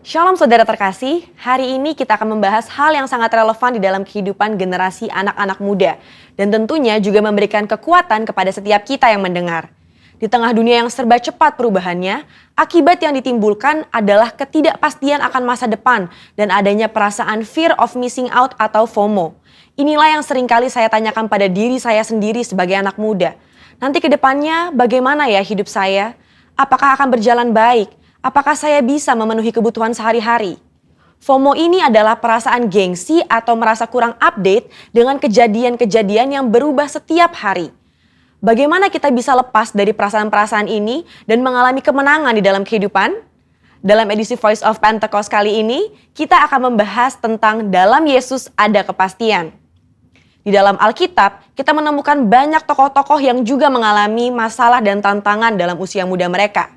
Shalom saudara terkasih, hari ini kita akan membahas hal yang sangat relevan di dalam kehidupan generasi anak-anak muda. Dan tentunya juga memberikan kekuatan kepada setiap kita yang mendengar. Di tengah dunia yang serba cepat perubahannya, akibat yang ditimbulkan adalah ketidakpastian akan masa depan dan adanya perasaan fear of missing out atau FOMO. Inilah yang seringkali saya tanyakan pada diri saya sendiri sebagai anak muda. Nanti ke depannya bagaimana ya hidup saya? Apakah akan berjalan baik? Apakah saya bisa memenuhi kebutuhan sehari-hari? FOMO ini adalah perasaan gengsi atau merasa kurang update dengan kejadian-kejadian yang berubah setiap hari. Bagaimana kita bisa lepas dari perasaan-perasaan ini dan mengalami kemenangan di dalam kehidupan? Dalam edisi Voice of Pentecost kali ini, kita akan membahas tentang dalam Yesus ada kepastian. Di dalam Alkitab, kita menemukan banyak tokoh-tokoh yang juga mengalami masalah dan tantangan dalam usia muda mereka.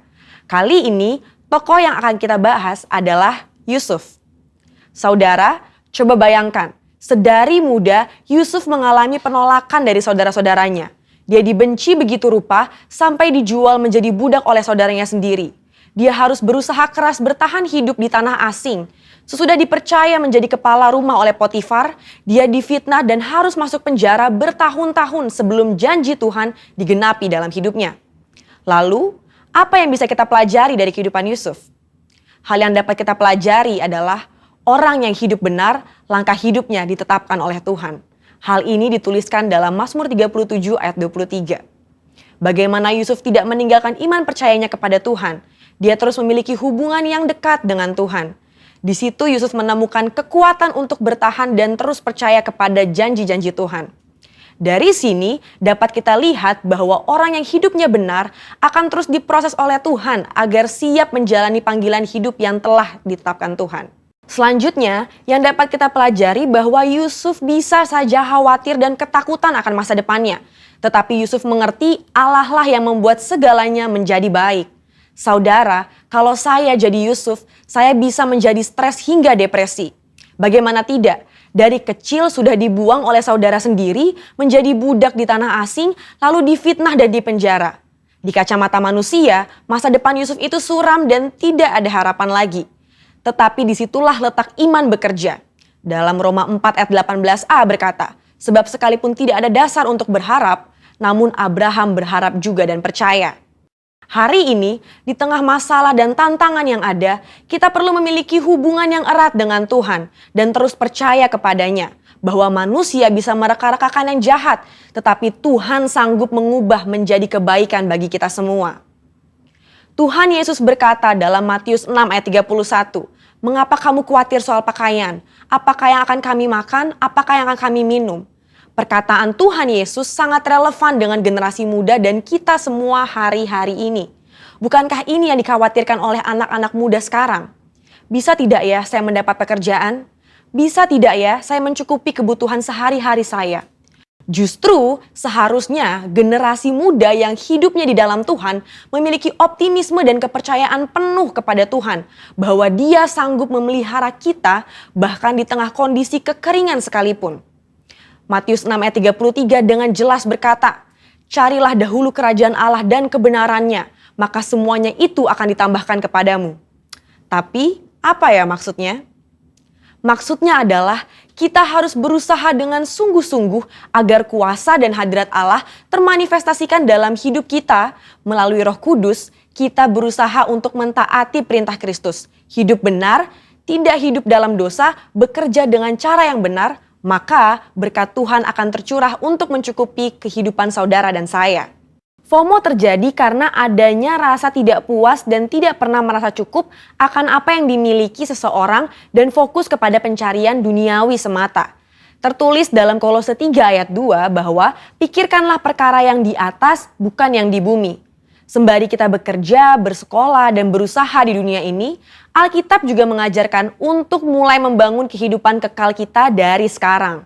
Kali ini, tokoh yang akan kita bahas adalah Yusuf. Saudara, coba bayangkan, sedari muda Yusuf mengalami penolakan dari saudara-saudaranya. Dia dibenci begitu rupa sampai dijual menjadi budak oleh saudaranya sendiri. Dia harus berusaha keras bertahan hidup di tanah asing. Sesudah dipercaya menjadi kepala rumah oleh Potifar, dia difitnah dan harus masuk penjara bertahun-tahun sebelum janji Tuhan digenapi dalam hidupnya. Lalu, apa yang bisa kita pelajari dari kehidupan Yusuf? Hal yang dapat kita pelajari adalah orang yang hidup benar, langkah hidupnya ditetapkan oleh Tuhan. Hal ini dituliskan dalam Mazmur 37 ayat 23. Bagaimana Yusuf tidak meninggalkan iman percayanya kepada Tuhan. Dia terus memiliki hubungan yang dekat dengan Tuhan. Di situ Yusuf menemukan kekuatan untuk bertahan dan terus percaya kepada janji-janji Tuhan. Dari sini dapat kita lihat bahwa orang yang hidupnya benar akan terus diproses oleh Tuhan agar siap menjalani panggilan hidup yang telah ditetapkan Tuhan. Selanjutnya, yang dapat kita pelajari bahwa Yusuf bisa saja khawatir dan ketakutan akan masa depannya. Tetapi Yusuf mengerti Allah lah yang membuat segalanya menjadi baik. Saudara, kalau saya jadi Yusuf, saya bisa menjadi stres hingga depresi. Bagaimana tidak? Dari kecil sudah dibuang oleh saudara sendiri, menjadi budak di tanah asing, lalu difitnah dan dipenjara. Di kacamata manusia, masa depan Yusuf itu suram dan tidak ada harapan lagi. Tetapi disitulah letak iman bekerja. Dalam Roma 4 ayat 18a berkata, sebab sekalipun tidak ada dasar untuk berharap, namun Abraham berharap juga dan percaya. Hari ini, di tengah masalah dan tantangan yang ada, kita perlu memiliki hubungan yang erat dengan Tuhan dan terus percaya kepadanya bahwa manusia bisa mereka-rekakan yang jahat, tetapi Tuhan sanggup mengubah menjadi kebaikan bagi kita semua. Tuhan Yesus berkata dalam Matius 6 ayat 31, "Mengapa kamu khawatir soal pakaian? Apakah yang akan kami makan? Apakah yang akan kami minum?" Perkataan Tuhan Yesus sangat relevan dengan generasi muda dan kita semua hari-hari ini. Bukankah ini yang dikhawatirkan oleh anak-anak muda sekarang? Bisa tidak ya saya mendapat pekerjaan? Bisa tidak ya saya mencukupi kebutuhan sehari-hari saya? Justru seharusnya generasi muda yang hidupnya di dalam Tuhan memiliki optimisme dan kepercayaan penuh kepada Tuhan bahwa Dia sanggup memelihara kita bahkan di tengah kondisi kekeringan sekalipun. Matius 6 ayat 33 dengan jelas berkata, "Carilah dahulu kerajaan Allah dan kebenarannya, maka semuanya itu akan ditambahkan kepadamu." Tapi apa ya maksudnya? Maksudnya adalah kita harus berusaha dengan sungguh-sungguh agar kuasa dan hadirat Allah termanifestasikan dalam hidup kita. Melalui Roh Kudus, kita berusaha untuk mentaati perintah Kristus. Hidup benar, tidak hidup dalam dosa, bekerja dengan cara yang benar, maka berkat Tuhan akan tercurah untuk mencukupi kehidupan saudara dan saya. FOMO terjadi karena adanya rasa tidak puas dan tidak pernah merasa cukup akan apa yang dimiliki seseorang dan fokus kepada pencarian duniawi semata. Tertulis dalam Kolose 3 ayat 2 bahwa pikirkanlah perkara yang di atas bukan yang di bumi. Sembari kita bekerja, bersekolah, dan berusaha di dunia ini, Alkitab juga mengajarkan untuk mulai membangun kehidupan kekal kita dari sekarang.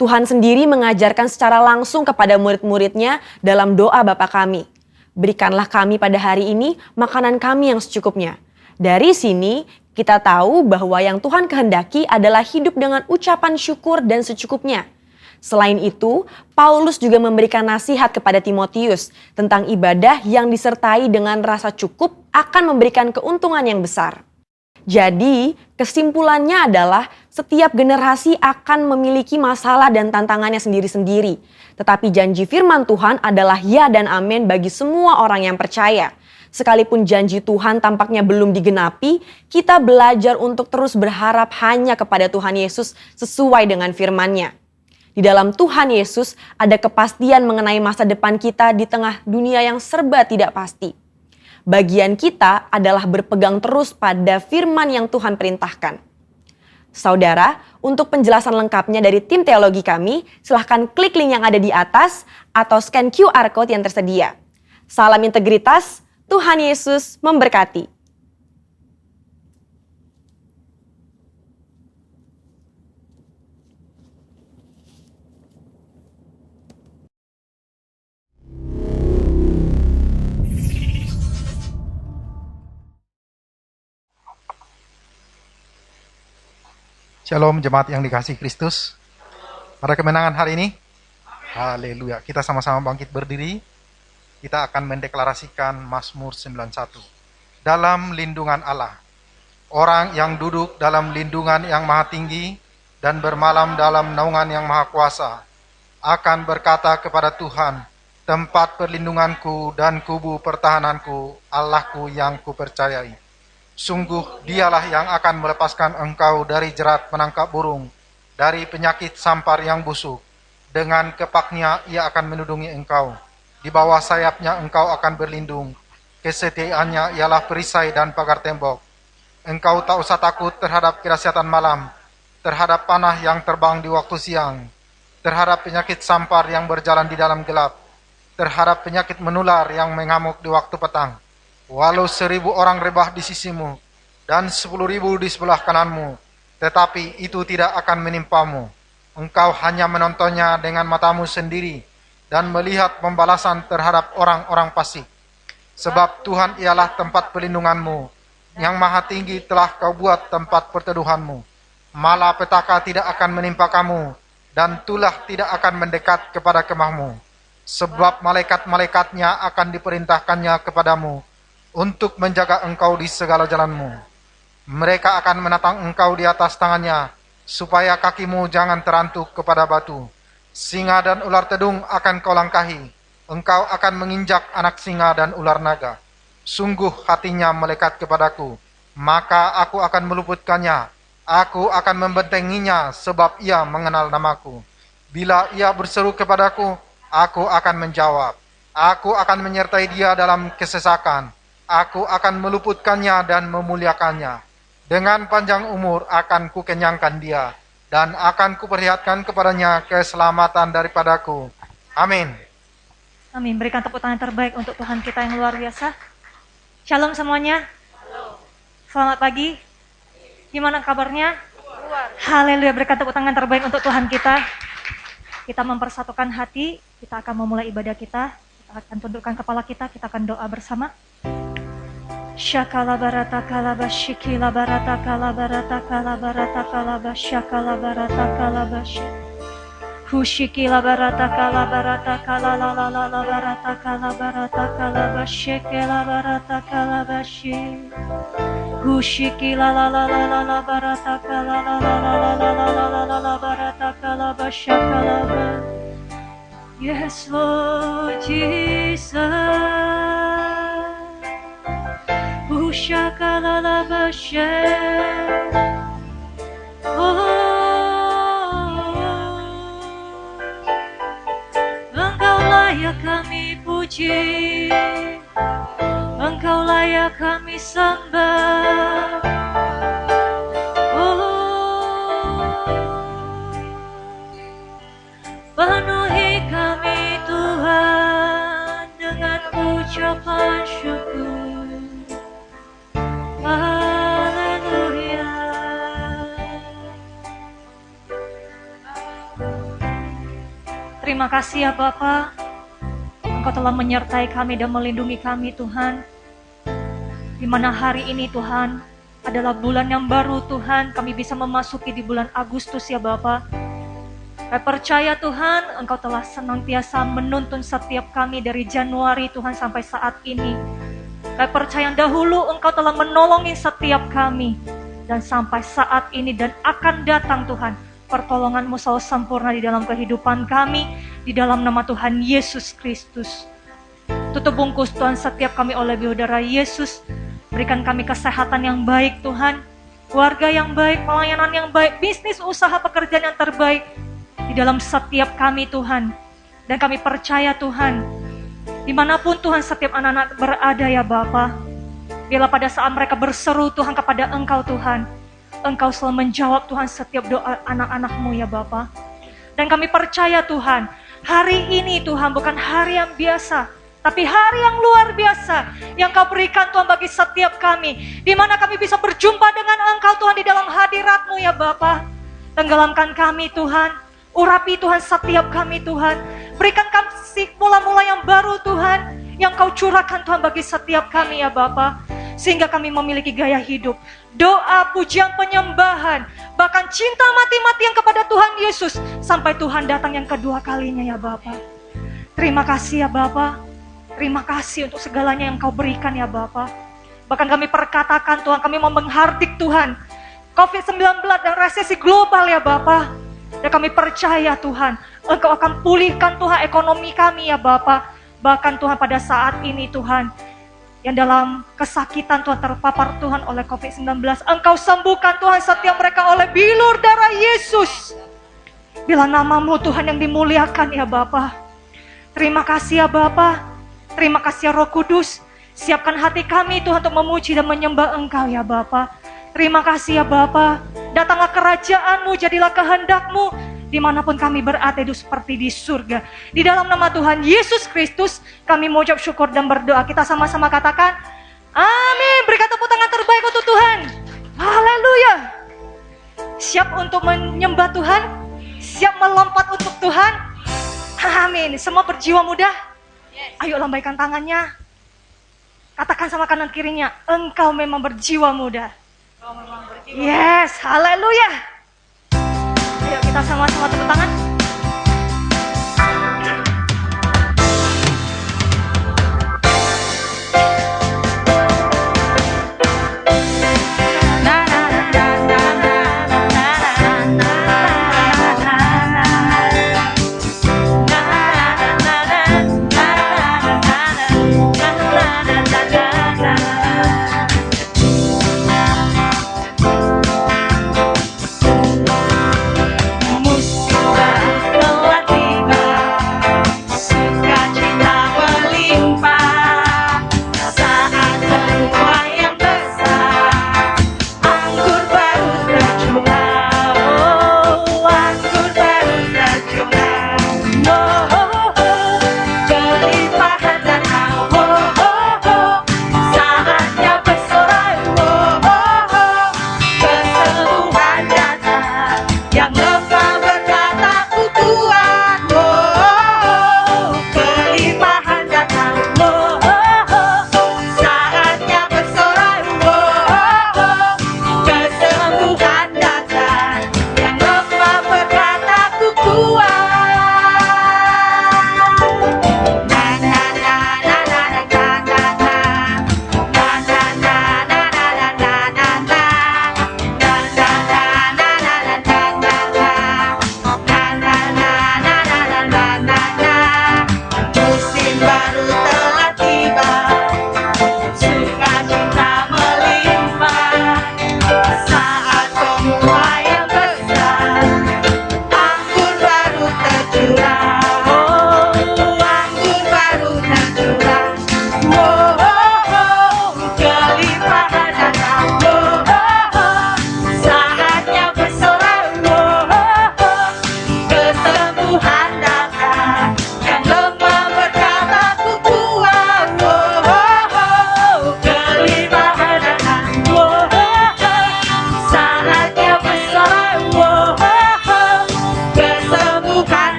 Tuhan sendiri mengajarkan secara langsung kepada murid-muridnya dalam doa Bapa kami. Berikanlah kami pada hari ini makanan kami yang secukupnya. Dari sini kita tahu bahwa yang Tuhan kehendaki adalah hidup dengan ucapan syukur dan secukupnya. Selain itu, Paulus juga memberikan nasihat kepada Timotius tentang ibadah yang disertai dengan rasa cukup akan memberikan keuntungan yang besar. Jadi, kesimpulannya adalah setiap generasi akan memiliki masalah dan tantangannya sendiri-sendiri. Tetapi janji firman Tuhan adalah ya dan amin bagi semua orang yang percaya. Sekalipun janji Tuhan tampaknya belum digenapi, kita belajar untuk terus berharap hanya kepada Tuhan Yesus sesuai dengan firman-Nya. Di dalam Tuhan Yesus ada kepastian mengenai masa depan kita di tengah dunia yang serba tidak pasti. Bagian kita adalah berpegang terus pada firman yang Tuhan perintahkan. Saudara, untuk penjelasan lengkapnya dari tim teologi kami, silahkan klik link yang ada di atas atau scan QR Code yang tersedia. Salam integritas, Tuhan Yesus memberkati. Shalom jemaat yang dikasihi Kristus. Pada kemenangan hari ini, haleluya, kita sama-sama bangkit berdiri. Kita akan mendeklarasikan Mazmur 91. Dalam lindungan Allah, orang yang duduk dalam lindungan yang maha tinggi dan bermalam dalam naungan yang maha kuasa, akan berkata kepada Tuhan, tempat perlindunganku dan kubu pertahananku, Allahku yang kupercayai. Sungguh dialah yang akan melepaskan engkau dari jerat penangkap burung, dari penyakit sampar yang busuk. Dengan kepaknya ia akan menudungi engkau. Di bawah sayapnya engkau akan berlindung. Kesetiaannya ialah perisai dan pagar tembok. Engkau tak usah takut terhadap kedahsyatan malam, terhadap panah yang terbang di waktu siang, terhadap penyakit sampar yang berjalan di dalam gelap, terhadap penyakit menular yang mengamuk di waktu petang. Walau 1000 orang rebah di sisimu dan 10.000 di sebelah kananmu, tetapi itu tidak akan menimpamu. Engkau hanya menontonnya dengan matamu sendiri dan melihat pembalasan terhadap orang-orang fasik. Sebab Tuhan ialah tempat perlindunganmu, yang maha tinggi telah kau buat tempat perteduhanmu. Malapetaka tidak akan menimpa kamu, dan tulah tidak akan mendekat kepada kemahmu. Sebab malaikat-malaikatnya akan diperintahkannya kepadamu, untuk menjaga engkau di segala jalanmu. Mereka akan menatang engkau di atas tangannya, supaya kakimu jangan terantuk kepada batu. Singa dan ular tedung akan kau langkahi, engkau akan menginjak anak singa dan ular naga. Sungguh hatinya melekat kepadaku, maka aku akan meluputkannya. Aku akan membentenginya, sebab ia mengenal namaku. Bila ia berseru kepadaku, aku akan menjawab. Aku akan menyertai dia dalam kesesakan. Aku akan meluputkannya dan memuliakannya. Dengan panjang umur akan kukenyangkan dia, dan akan kuperlihatkan kepadanya keselamatan daripadaku. Amin. Amin. Berikan tepuk tangan terbaik untuk Tuhan kita yang luar biasa. Shalom semuanya. Selamat pagi. Gimana kabarnya? Haleluya. Berikan tepuk tangan terbaik untuk Tuhan kita. Kita mempersatukan hati. Kita akan memulai ibadah kita. Kita akan tundukkan kepala kita. Kita akan doa bersama. Shakala barata kalaba shikila barata kalabarata kalabarata kalaba shakala barata kalabashi Hushikila barata kalabarata kalalalala barata kalabarata kalabashikila barata kalabashi Hushikila lalalala barata kalalalala barata kalabashakalaba. Yes, Lord Jesus. Ushakalabashe. Engkau layak kami puji, Engkau layak kami sembah. Penuhi kami Tuhan dengan ucapan syukur. Terima kasih ya Bapa, Engkau telah menyertai kami dan melindungi kami Tuhan. Di mana hari ini Tuhan adalah bulan yang baru Tuhan, kami bisa memasuki di bulan Agustus ya Bapa. Kami percaya Tuhan, Engkau telah senantiasa menuntun setiap kami dari Januari Tuhan sampai saat ini. Kami percaya dahulu Engkau telah menolongi setiap kami. Dan sampai saat ini dan akan datang Tuhan, pertolongan-Mu selalu sempurna di dalam kehidupan kami, di dalam nama Tuhan Yesus Kristus. Tutup bungkus Tuhan setiap kami oleh darah Yesus. Berikan kami kesehatan yang baik Tuhan, keluarga yang baik, pelayanan yang baik, bisnis, usaha, pekerjaan yang terbaik di dalam setiap kami Tuhan. Dan kami percaya Tuhan, dimanapun Tuhan setiap anak-anak berada ya Bapa, bila pada saat mereka berseru Tuhan kepada Engkau Tuhan, Engkau selalu menjawab Tuhan setiap doa anak-anak-Mu ya Bapa. Dan kami percaya Tuhan, hari ini Tuhan bukan hari yang biasa, tapi hari yang luar biasa yang Kau berikan Tuhan bagi setiap kami, di mana kami bisa berjumpa dengan Engkau Tuhan di dalam hadirat-Mu ya Bapa. Tenggelamkan kami Tuhan, urapi Tuhan setiap kami Tuhan, berikan kasih mula-mula yang baru Tuhan, yang Kau curahkan Tuhan bagi setiap kami ya Bapa. Sehingga kami memiliki gaya hidup, doa, pujian, penyembahan, bahkan cinta mati-matian kepada Tuhan Yesus sampai Tuhan datang yang kedua kalinya ya Bapa. Terima kasih ya Bapa. Terima kasih untuk segalanya yang Kau berikan ya Bapa. Bahkan kami perkatakan Tuhan, kami mau menghardik Tuhan COVID-19 dan resesi global ya Bapa. Dan kami percaya Tuhan, Engkau akan pulihkan Tuhan ekonomi kami ya Bapa. Bahkan Tuhan pada saat ini Tuhan, yang dalam kesakitan Tuhan terpapar Tuhan oleh COVID-19, Engkau sembuhkan Tuhan setiap mereka oleh bilur darah Yesus. Bila nama-Mu Tuhan yang dimuliakan ya Bapa. Terima kasih ya Bapa. Terima kasih ya Roh Kudus. Siapkan hati kami Tuhan untuk memuji dan menyembah Engkau ya Bapa. Terima kasih ya Bapa. Datanglah kerajaan-Mu, jadilah kehendak-Mu dimanapun kami berada itu seperti di surga. Di dalam nama Tuhan Yesus Kristus kami mengucap syukur dan berdoa. Kita sama-sama katakan amin. Berikan tepuk tangan terbaik untuk Tuhan. Haleluya. Siap untuk menyembah Tuhan? Siap melompat untuk Tuhan? Amin. Semua berjiwa muda? Ayo lambaikan tangannya. Katakan sama kanan kirinya, engkau memang berjiwa muda. Yes, haleluya. Ayo kita sama-sama tepuk tangan. Musibah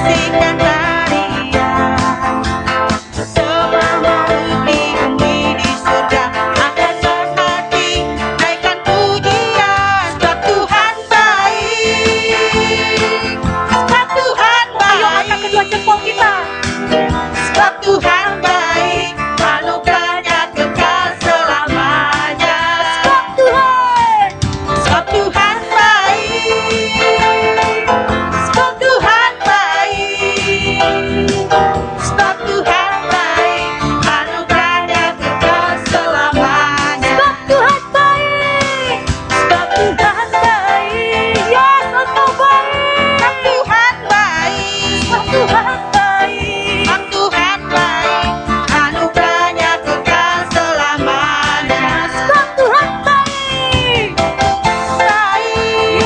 menyaksikan hadiah. Semua makhluk di bumi di surga akan berhati naikkan pujian. Sebab Tuhan baik, sebab Tuhan Ayo angkat kedua baik, jempol kita. sebab Tuhan baik, anugerahnya kekal selamanya. Sebab Tuhan baik, sebab Tuhan baik, sebab Tuhan baik, anugerahnya kekal selamanya. Sebab Tuhan baik. Sebab Tuhan baik, Yes, Engkau baik. sebab Tuhan baik, Sebab Tuhan baik. sebab Tuhan baik, anugerahnya kekal selamanya. Sebab Tuhan baik. Baik,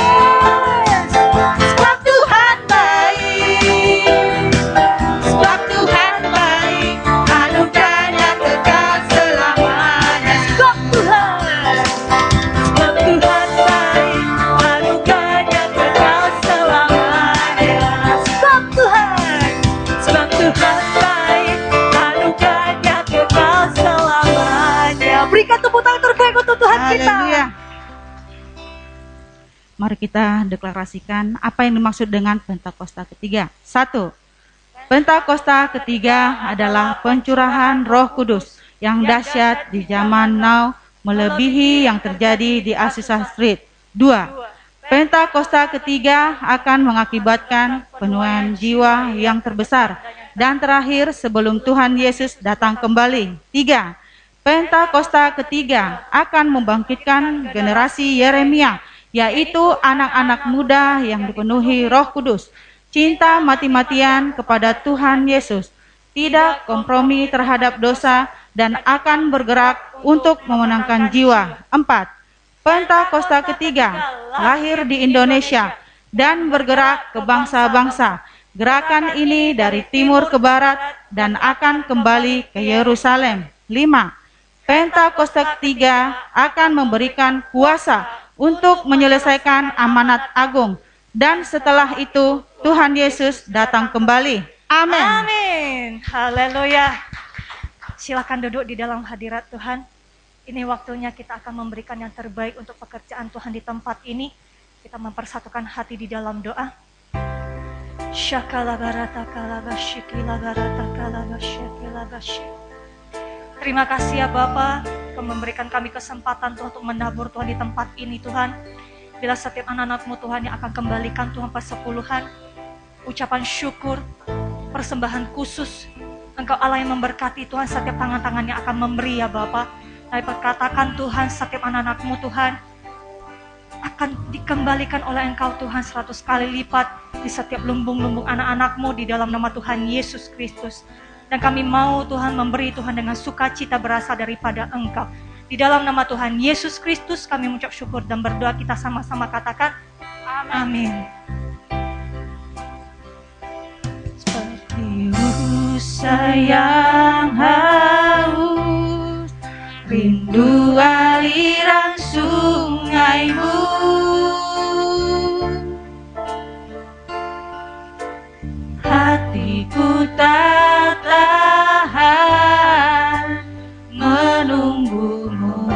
sebab Tuhan baik, sebab Tuhan baik, anugerahnya kekal selamanya. Sebab Tuhan. Sebab Tuhan baik, anugerahnya kekal selamanya. Sebab Tuhan. Sebab Tuhan baik, anugerahnya kekal selamanya. Berikan tepuk tangan terbaik untuk Tuhan kita. Haleluya. Mari kita deklarasikan apa yang dimaksud dengan Pentakosta ketiga. 1. Pentakosta ketiga adalah pencurahan Roh Kudus yang dahsyat di zaman now melebihi yang terjadi di Azusa Street. 2. Pentakosta ketiga akan mengakibatkan penuaian jiwa yang terbesar dan terakhir sebelum Tuhan Yesus datang kembali. 3. Pentakosta ketiga akan membangkitkan generasi Yeremia, yaitu anak-anak muda yang dipenuhi Roh Kudus, cinta mati-matian kepada Tuhan Yesus, tidak kompromi terhadap dosa, dan akan bergerak untuk memenangkan jiwa. 4. Pentakosta ketiga lahir di Indonesia dan bergerak ke bangsa-bangsa. Gerakan ini dari timur ke barat dan akan kembali ke Yerusalem. 5. Pentakosta ketiga akan memberikan kuasa untuk menyelesaikan amanat agung, dan setelah itu Tuhan Yesus datang kembali. Amin. Amin. Haleluya. Silakan duduk di dalam hadirat Tuhan. Ini waktunya kita akan memberikan yang terbaik untuk pekerjaan Tuhan di tempat ini. Kita mempersatukan hati di dalam doa. Terima kasih ya Bapa, Kau memberikan kami kesempatan Tuhan untuk menabur Tuhan di tempat ini Tuhan. Bila setiap anak-anak-Mu Tuhan yang akan kembalikan Tuhan persepuluhan, ucapan syukur, persembahan khusus, Engkau Allah yang memberkati Tuhan, setiap tangan-tangan yang akan memberi ya Bapa. Kami perkatakan Tuhan, setiap anak-anak-Mu Tuhan akan dikembalikan oleh Engkau Tuhan 100 kali lipat di setiap lumbung-lumbung anak-anak-Mu di dalam nama Tuhan Yesus Kristus. Dan kami mau Tuhan memberi Tuhan dengan sukacita berasal daripada Engkau. Di dalam nama Tuhan Yesus Kristus kami mengucap syukur dan berdoa, kita sama-sama katakan amin. Seperti rusa yang haus, rindu aliran sungaimu. Hatiku tak tahan menunggumu.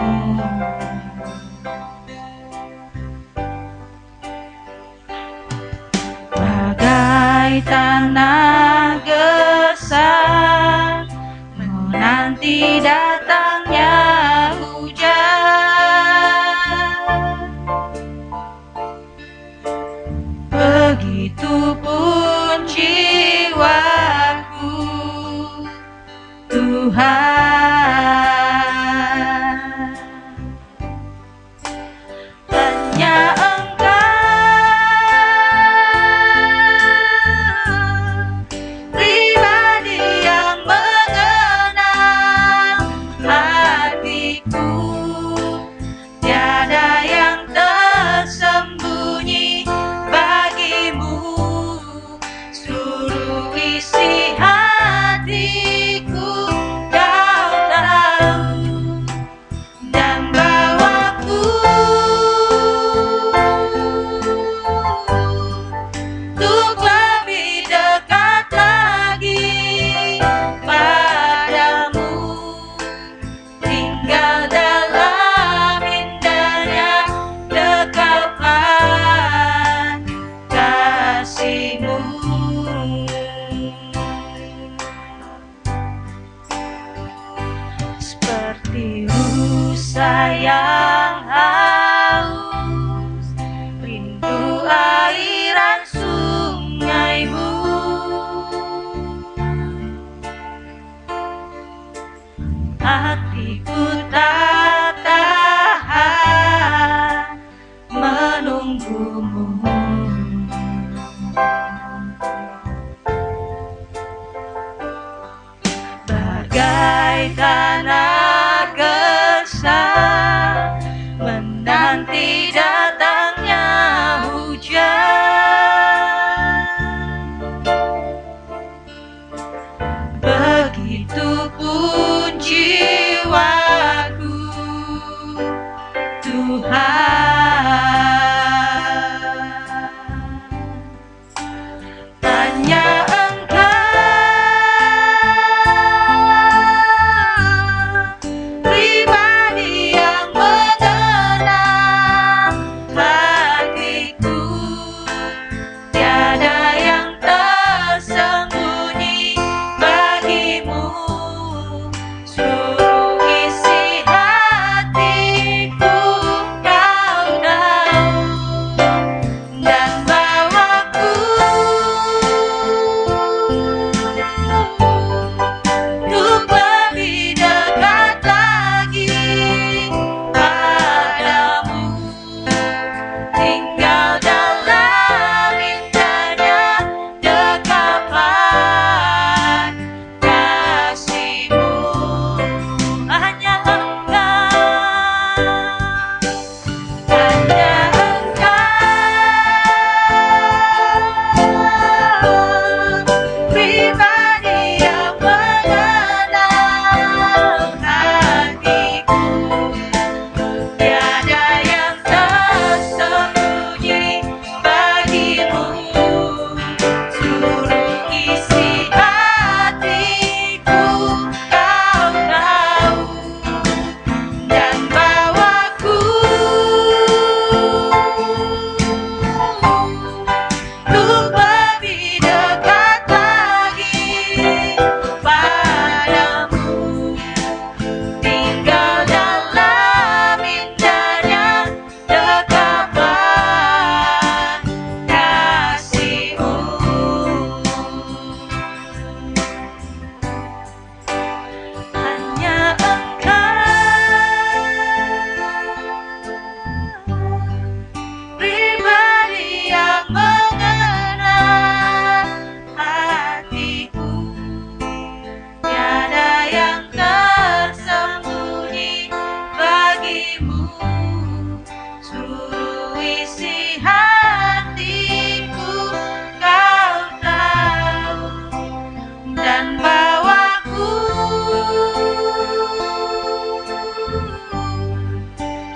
Bagai tanah gersang menanti datangnya hujan, begitupun jiwaku Tuhan. Hanya Engkau pribadi yang mengenal yang haus, rindu airan sungaimu. Hatiku tak tahan menunggumu. Bagai tanah gersang menanti datangnya hujan, begitupun jiwaku, Tuhan. Hanya pribadi yang mengenal hatiku, tiada yang tersembunyi bagimu. Seluruh isi hatiku kau tahu, dan bawaku untuk lebih dekat lagi padamu, tinggal dalam indahnya dekapan kasih-Mu. Hanya Engkau pribadi yang mengenal hatiku, tiada yang tersembunyi bagimu. Seluruh isi hatiku kau tahu, dan bawaku untuk lebih dekat lagi padamu, tinggal dalam indahnya dekapan kasih-Mu. Hanya Engkau pribadi yang mengenal hatiku, tiada yang tersembunyi bagimu. Seluruh isi hatiku kau tahu, dan bawaku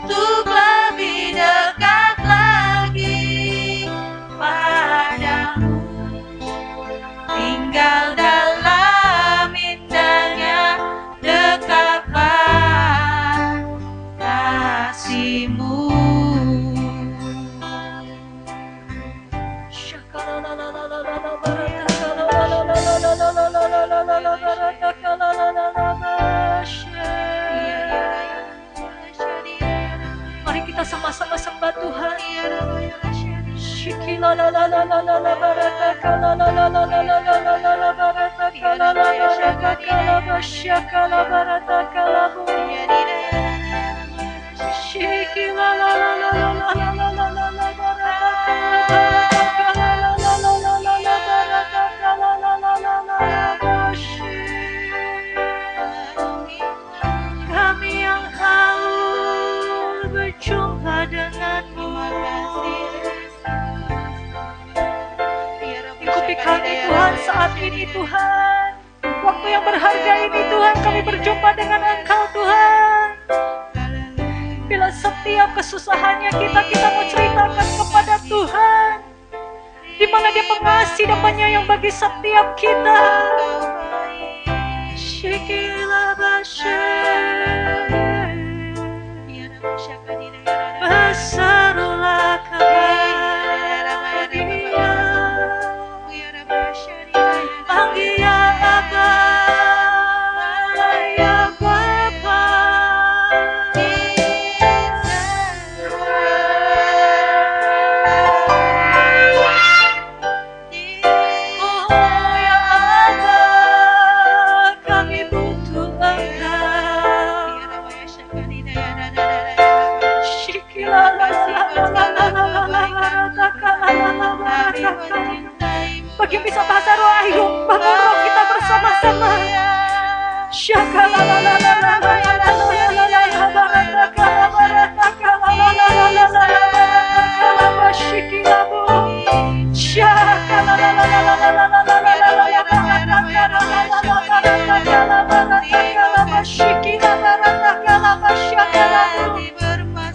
untuk lebih dekat lagi padamu, tinggal dalam indahnya dekapan kasih-Mu. Mari kita sama-sama sembah Tuhan. Kami yang haus berjumpa denganmu. Ikuti kami Tuhan saat ini Tuhan. Waktu yang berharga ini Tuhan, kami berjumpa dengan Engkau Tuhan. Bila setiap kesusahannya kita mau ceritakan kepada Tuhan, di mana Dia pengasih dan penyayang bagi setiap kita. Shikilah berserulah kepada Dia, panggil ya Abba, ya Bapa. Bangun roh kita bersama-sama.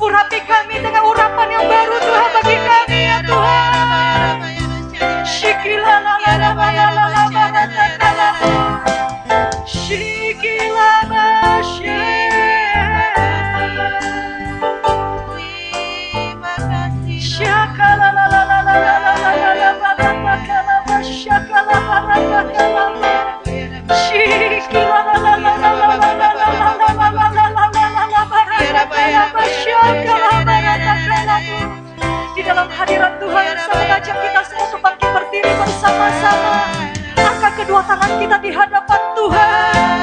Urapi kami dengan urapan yang baru Tuhan bagi kami ya Tuhan. Di dalam hadirat Tuhan, saya mengajak kita semua untuk bangkit berdiri bersama-sama. Angkat kedua tangan kita di hadapan Tuhan.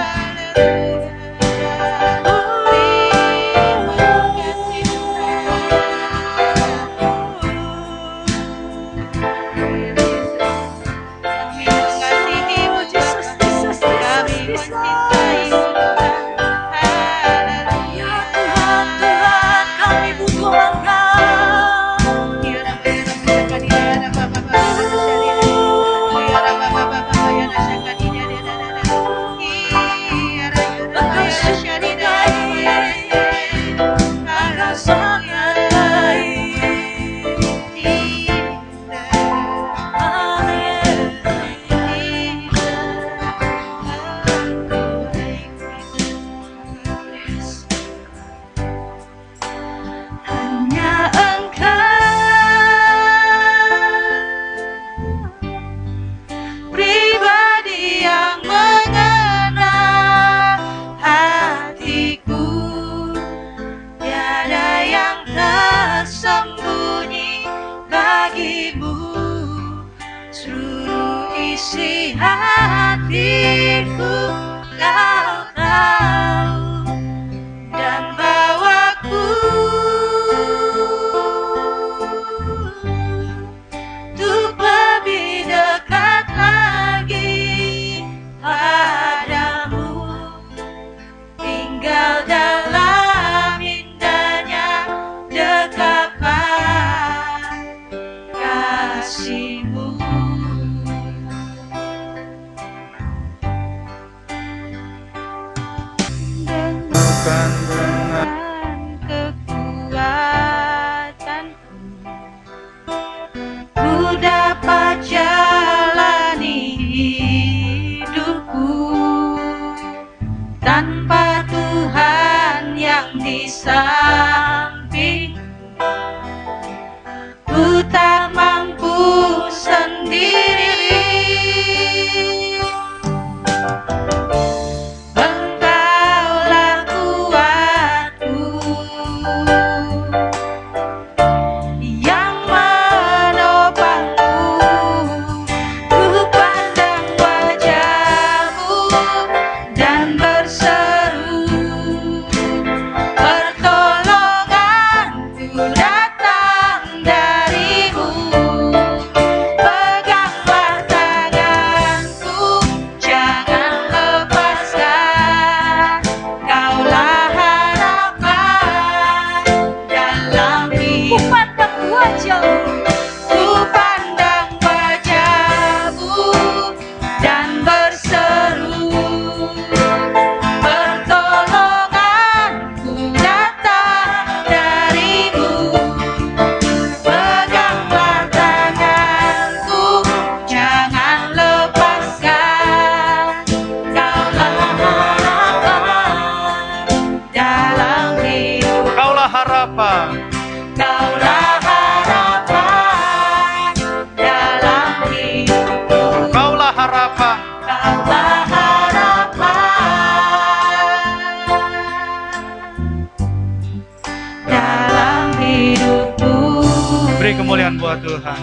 Beri kemuliaan buat Tuhan.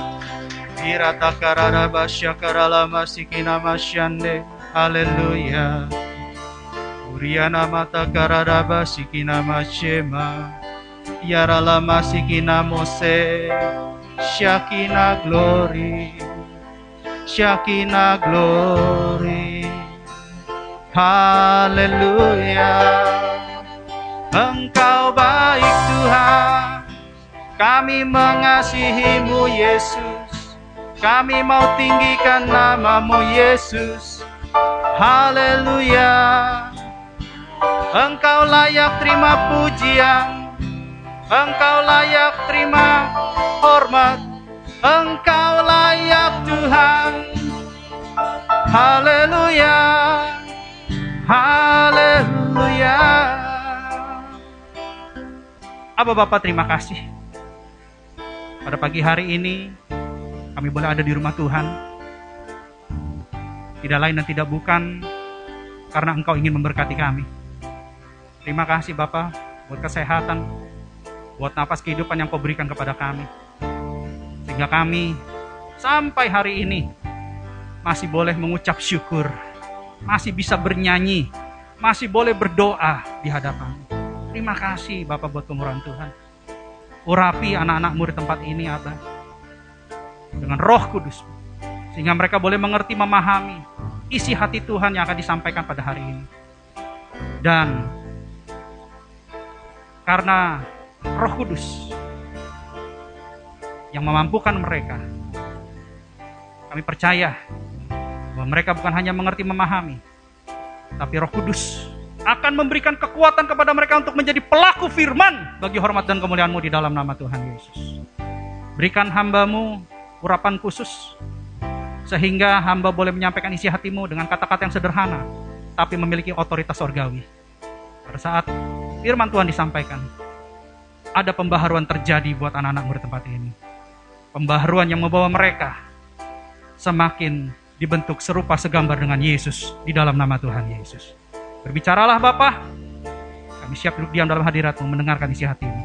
Irata karara basya karala masikina masyande. Haleluya. Uriana mata karara basikina masyema. Yarala masikina mose. Syakina glory. Shekinah glory. Haleluya. Engkau baik Tuhan, kami mengasihi-Mu Yesus, kami mau tinggikan nama-Mu Yesus. Haleluya. Engkau layak terima pujian, Engkau layak terima hormat, Engkau layak Tuhan. Haleluya. Haleluya. Aba Bapa, terima kasih. Pada pagi hari ini kami boleh ada di rumah Tuhan. Tidak lain dan tidak bukan karena Engkau ingin memberkati kami. Terima kasih Bapa buat kesehatan, buat napas kehidupan yang Kau berikan kepada kami. Sehingga kami sampai hari ini masih boleh mengucap syukur, masih bisa bernyanyi, masih boleh berdoa di hadapan. Terima kasih Bapak buat kemurahan Tuhan. Urapi anak-anak-Mu di tempat ini, Abah, dengan Roh Kudus, sehingga mereka boleh mengerti, memahami isi hati Tuhan yang akan disampaikan pada hari ini. Dan karena Roh Kudus yang memampukan mereka, kami percaya bahwa mereka bukan hanya mengerti, memahami, tapi Roh Kudus akan memberikan kekuatan kepada mereka untuk menjadi pelaku firman bagi hormat dan kemuliaan-Mu di dalam nama Tuhan Yesus. Berikan hamba-Mu urapan khusus, sehingga hamba boleh menyampaikan isi hati-Mu dengan kata-kata yang sederhana, tapi memiliki otoritas surgawi. Pada saat firman Tuhan disampaikan, ada pembaharuan terjadi buat anak-anak-Mu di tempat ini. Pembaharuan yang membawa mereka semakin dibentuk serupa segambar dengan Yesus di dalam nama Tuhan Yesus. Berbicaralah Bapa, kami siap duduk diam dalam hadirat-Mu mendengarkan isi hati-Mu.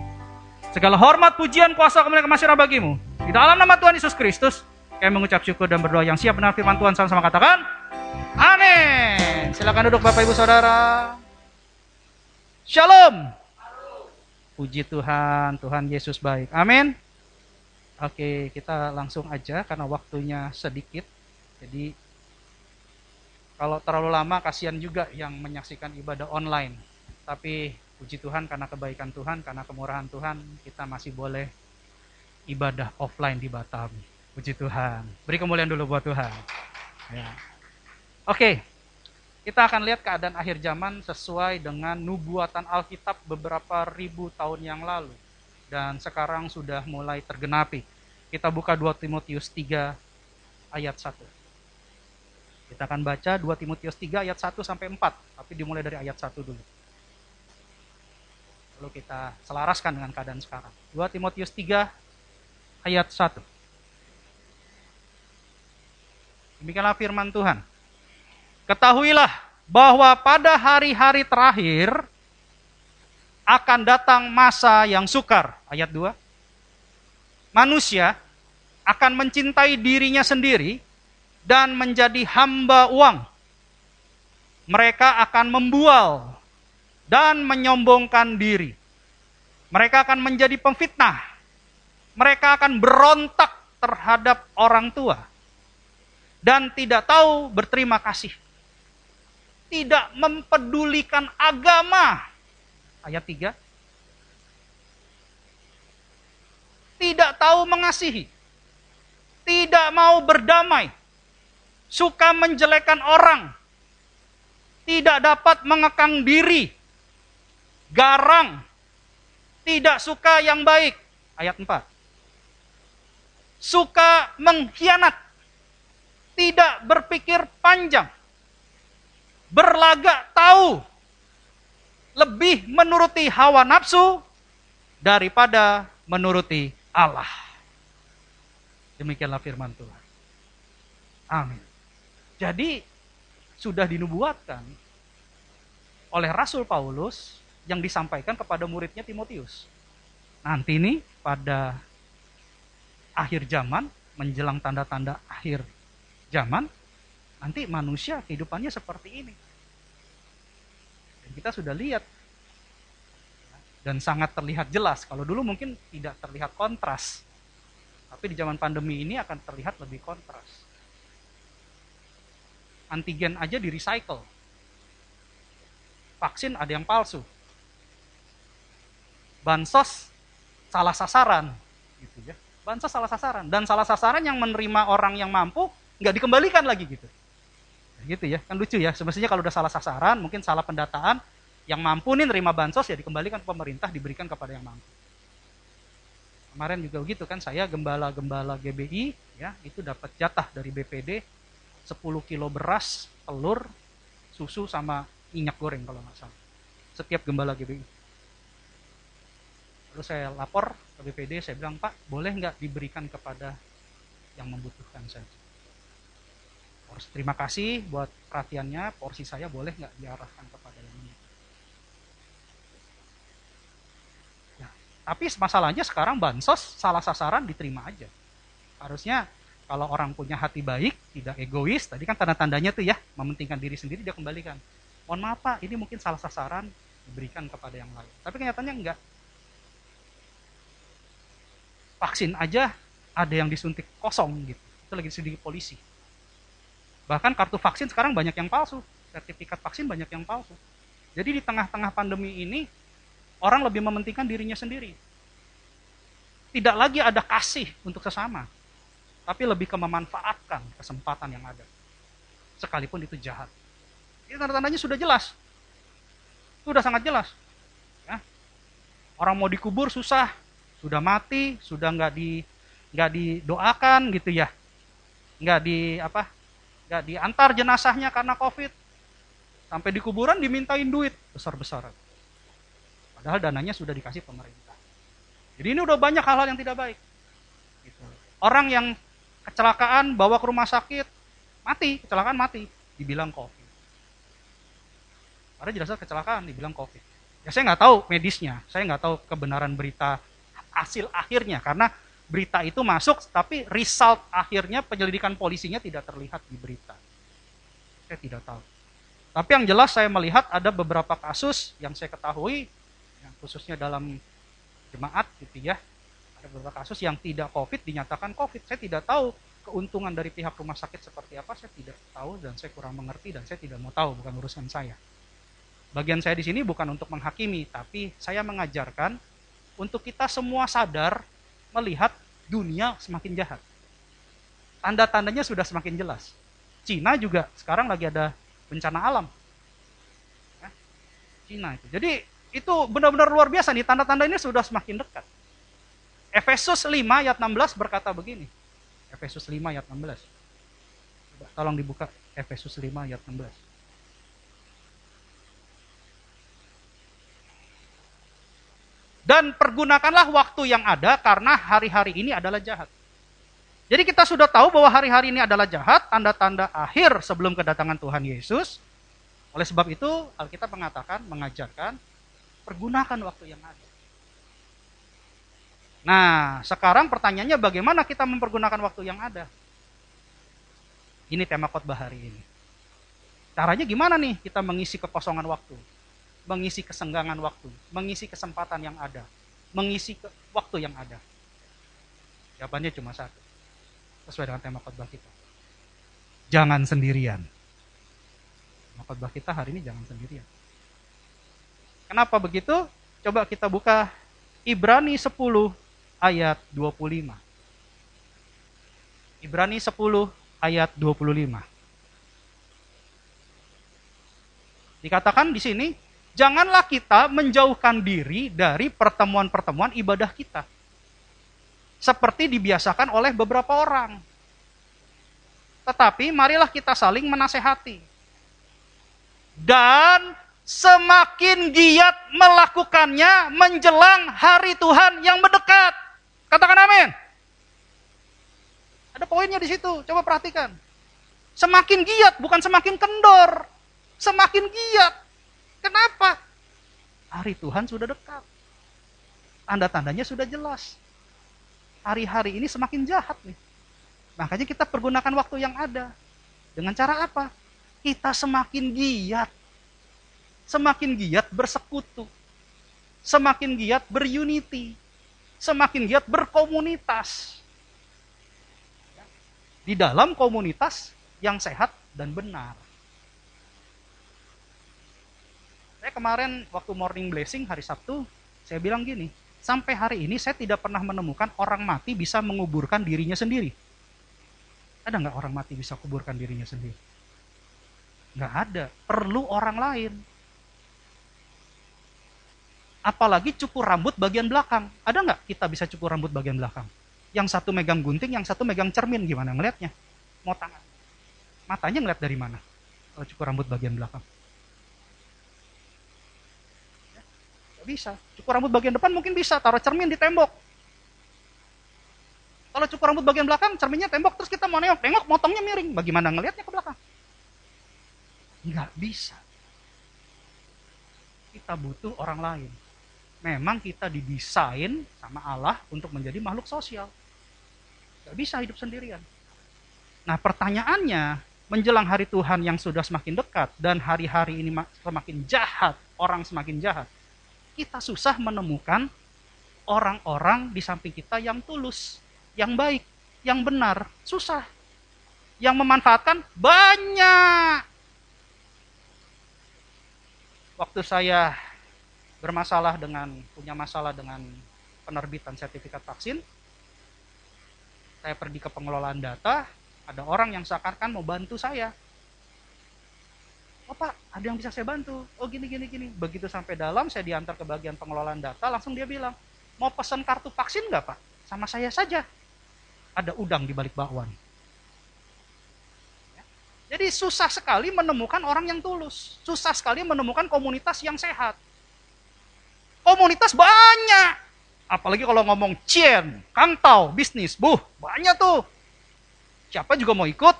Segala hormat, pujian, kuasa, kemuliaan, kemasyiran bagi-Mu. Di dalam nama Tuhan Yesus Kristus, kami mengucap syukur dan berdoa yang siap benar firman Tuhan, sama-sama katakan, amin. Silakan duduk Bapak Ibu Saudara. Shalom. Puji Tuhan, Tuhan Yesus baik. Amin. Oke, kita langsung aja karena waktunya sedikit. Jadi kalau terlalu lama kasihan juga yang menyaksikan ibadah online. Tapi puji Tuhan karena kebaikan Tuhan, karena kemurahan Tuhan, kita masih boleh ibadah offline di Batam. Puji Tuhan. Beri kemuliaan dulu buat Tuhan. Ya. Oke, kita akan lihat keadaan akhir zaman sesuai dengan nubuatan Alkitab beberapa ribu tahun yang lalu. Dan sekarang sudah mulai tergenapi. Kita buka 2 Timotius 3 ayat 1. Kita akan baca 2 Timotius 3 ayat 1 sampai 4, tapi dimulai dari ayat 1 dulu. Lalu kita selaraskan dengan keadaan sekarang. 2 Timotius 3 ayat 1. Demikianlah firman Tuhan. Ketahuilah bahwa pada hari-hari terakhir akan datang masa yang sukar. Ayat 2. Manusia akan mencintai dirinya sendiri dan menjadi hamba uang. Mereka akan membual dan menyombongkan diri. Mereka akan menjadi pemfitnah. Mereka akan berontak terhadap orang tua. Dan tidak tahu berterima kasih. Tidak mempedulikan agama. Ayat 3. Tidak tahu mengasihi. Tidak mau berdamai. Suka menjelekkan orang. Tidak dapat mengekang diri. Garang. Tidak suka yang baik. Ayat 4. Suka mengkhianat. Tidak berpikir panjang. Berlagak tahu. Lebih menuruti hawa nafsu daripada menuruti Allah. Demikianlah firman Tuhan. Amin. Jadi sudah dinubuatkan oleh Rasul Paulus yang disampaikan kepada muridnya Timotius. Nanti nih pada akhir zaman, menjelang tanda-tanda akhir zaman, nanti manusia kehidupannya seperti ini. Dan kita sudah lihat. Dan sangat terlihat jelas. Kalau dulu mungkin tidak terlihat kontras. Tapi di zaman pandemi ini akan terlihat lebih kontras. Antigen aja di recycle. Vaksin ada yang palsu. Bansos salah sasaran, gitu ya. Bansos salah sasaran, dan salah sasaran yang menerima orang yang mampu nggak dikembalikan lagi gitu. Gitu ya, kan lucu ya. Semestinya kalau udah salah sasaran, mungkin salah pendataan, yang mampu nih nerima bansos ya dikembalikan ke pemerintah, diberikan kepada yang mampu. Kemarin juga begitu kan, saya gembala-gembala GBI ya, itu dapat jatah dari BPD 10 kilo beras, telur, susu sama minyak goreng kalau nggak salah. Setiap gembala GBI. Lalu saya lapor ke BPD, saya bilang, Pak, boleh nggak diberikan kepada yang membutuhkan saja? Terima kasih buat perhatiannya, porsi saya boleh nggak diarahkan kepada yang ini? Ya, tapi masalahnya sekarang bansos salah sasaran diterima aja. Harusnya kalau orang punya hati baik, tidak egois, tadi kan tanda-tandanya tuh ya, mementingkan diri sendiri, dia kembalikan. Mohon maaf Pak, ini mungkin salah sasaran, diberikan kepada yang lain. Tapi kenyataannya enggak. Vaksin aja ada yang disuntik kosong gitu, itu lagi diselidiki polisi. Bahkan kartu vaksin sekarang banyak yang palsu, sertifikat vaksin banyak yang palsu. Jadi di tengah-tengah pandemi ini, orang lebih mementingkan dirinya sendiri. Tidak lagi ada kasih untuk sesama, tapi lebih ke memanfaatkan kesempatan yang ada. Sekalipun itu jahat. Ini tanda-tandanya sudah jelas. Sudah sangat jelas. Ya. Orang mau dikubur susah, sudah mati, sudah nggak didoakan gitu ya. Nggak diantar jenazahnya karena COVID. Sampai di kuburan dimintain duit besar-besaran. Padahal dananya sudah dikasih pemerintah. Jadi ini udah banyak hal-hal yang tidak baik. Gitu. Orang yang kecelakaan bawa ke rumah sakit, kecelakaan mati, dibilang COVID. Padahal jelasnya kecelakaan, dibilang COVID. Ya saya nggak tahu medisnya, saya nggak tahu kebenaran berita hasil akhirnya, karena berita itu masuk, tapi result akhirnya penyelidikan polisinya tidak terlihat di berita. Saya tidak tahu. Tapi yang jelas saya melihat ada beberapa kasus yang saya ketahui, yang khususnya dalam jemaat gitu ya, ada beberapa kasus yang tidak COVID dinyatakan COVID. Saya tidak tahu keuntungan dari pihak rumah sakit seperti apa, saya tidak tahu dan saya kurang mengerti dan saya tidak mau tahu, bukan urusan saya. Bagian saya di sini bukan untuk menghakimi, tapi saya mengajarkan untuk kita semua sadar melihat dunia semakin jahat. Tanda-tandanya sudah semakin jelas. Cina juga sekarang lagi ada bencana alam. Ya, Cina itu. Jadi itu benar-benar luar biasa nih, tanda-tanda ini sudah semakin dekat. Efesus 5 ayat 16 berkata begini. Efesus 5 ayat 16. Coba tolong dibuka Efesus 5 ayat 16. Dan pergunakanlah waktu yang ada karena hari-hari ini adalah jahat. Jadi kita sudah tahu bahwa hari-hari ini adalah jahat, tanda-tanda akhir sebelum kedatangan Tuhan Yesus. Oleh sebab itu Alkitab mengatakan, mengajarkan, pergunakan waktu yang ada. Nah, sekarang pertanyaannya bagaimana kita mempergunakan waktu yang ada? Ini tema khotbah hari ini. Caranya gimana nih kita mengisi kekosongan waktu? Mengisi kesenggangan waktu, mengisi kesempatan yang ada, mengisi waktu yang ada. Jawabannya cuma satu, sesuai dengan tema khotbah kita. Jangan sendirian. Tema khotbah kita hari ini jangan sendirian. Kenapa begitu? Coba kita buka Ibrani 10 ayat 25. Ibrani 10 ayat 25. Dikatakan di sini, janganlah kita menjauhkan diri dari pertemuan-pertemuan ibadah kita. Seperti dibiasakan oleh beberapa orang. Tetapi marilah kita saling menasehati. Dan semakin giat melakukannya menjelang hari Tuhan yang mendekat. Katakan amin. Ada poinnya di situ, coba perhatikan. Semakin giat, bukan semakin kendor. Semakin giat. Kenapa? Hari Tuhan sudah dekat. Tanda-tandanya sudah jelas. Hari-hari ini semakin jahat nih. Makanya kita pergunakan waktu yang ada. Dengan cara apa? Kita semakin giat. Semakin giat bersekutu. Semakin giat berunity. Semakin giat berkomunitas. Di dalam komunitas yang sehat dan benar. Saya kemarin waktu morning blessing hari Sabtu, saya bilang gini, sampai hari ini saya tidak pernah menemukan orang mati bisa menguburkan dirinya sendiri. Ada nggak orang mati bisa kuburkan dirinya sendiri? Nggak ada, perlu orang lain. Apalagi cukur rambut bagian belakang. Ada nggak kita bisa cukur rambut bagian belakang? Yang satu megang gunting, yang satu megang cermin, gimana ngelihatnya? Mau tangan. Matanya ngeliat dari mana? Kalau cukur rambut bagian belakang. Nggak bisa. Cukur rambut bagian depan mungkin bisa, taruh cermin di tembok. Kalau cukur rambut bagian belakang, cerminnya tembok, terus kita mau nengok, motongnya miring. Bagaimana ngelihatnya ke belakang? Nggak bisa. Kita butuh orang lain. Memang kita didesain sama Allah untuk menjadi makhluk sosial. Nggak bisa hidup sendirian. Nah pertanyaannya, menjelang hari Tuhan yang sudah semakin dekat, dan hari-hari ini semakin jahat, orang semakin jahat, kita susah menemukan orang-orang di samping kita yang tulus, yang baik, yang benar. Susah. Yang memanfaatkan banyak. Waktu saya punya masalah dengan penerbitan sertifikat vaksin, saya pergi ke pengelolaan data, ada orang yang seakan-akan mau bantu saya. Oh Pak, ada yang bisa saya bantu. Oh gini. Begitu sampai dalam, saya diantar ke bagian pengelolaan data, langsung dia bilang, mau pesan kartu vaksin nggak Pak? Sama saya saja. Ada udang di balik bakwan. Jadi susah sekali menemukan orang yang tulus. Susah sekali menemukan komunitas yang sehat. Komunitas banyak. Apalagi kalau ngomong cien, kangtau, bisnis. Banyak tuh. Siapa juga mau ikut.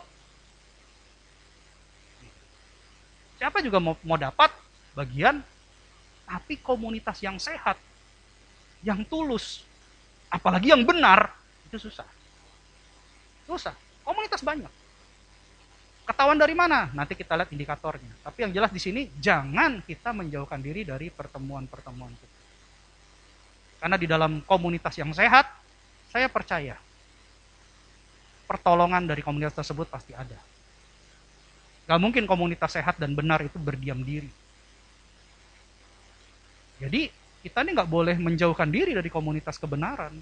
Siapa juga mau dapat bagian. Tapi komunitas yang sehat, yang tulus, apalagi yang benar, itu susah. Susah. Komunitas banyak. Ketahuan dari mana? Nanti kita lihat indikatornya. Tapi yang jelas di sini, jangan kita menjauhkan diri dari pertemuan-pertemuan kita. Karena di dalam komunitas yang sehat, saya percaya, pertolongan dari komunitas tersebut pasti ada. Gak mungkin komunitas sehat dan benar itu berdiam diri. Jadi, kita ini gak boleh menjauhkan diri dari komunitas kebenaran,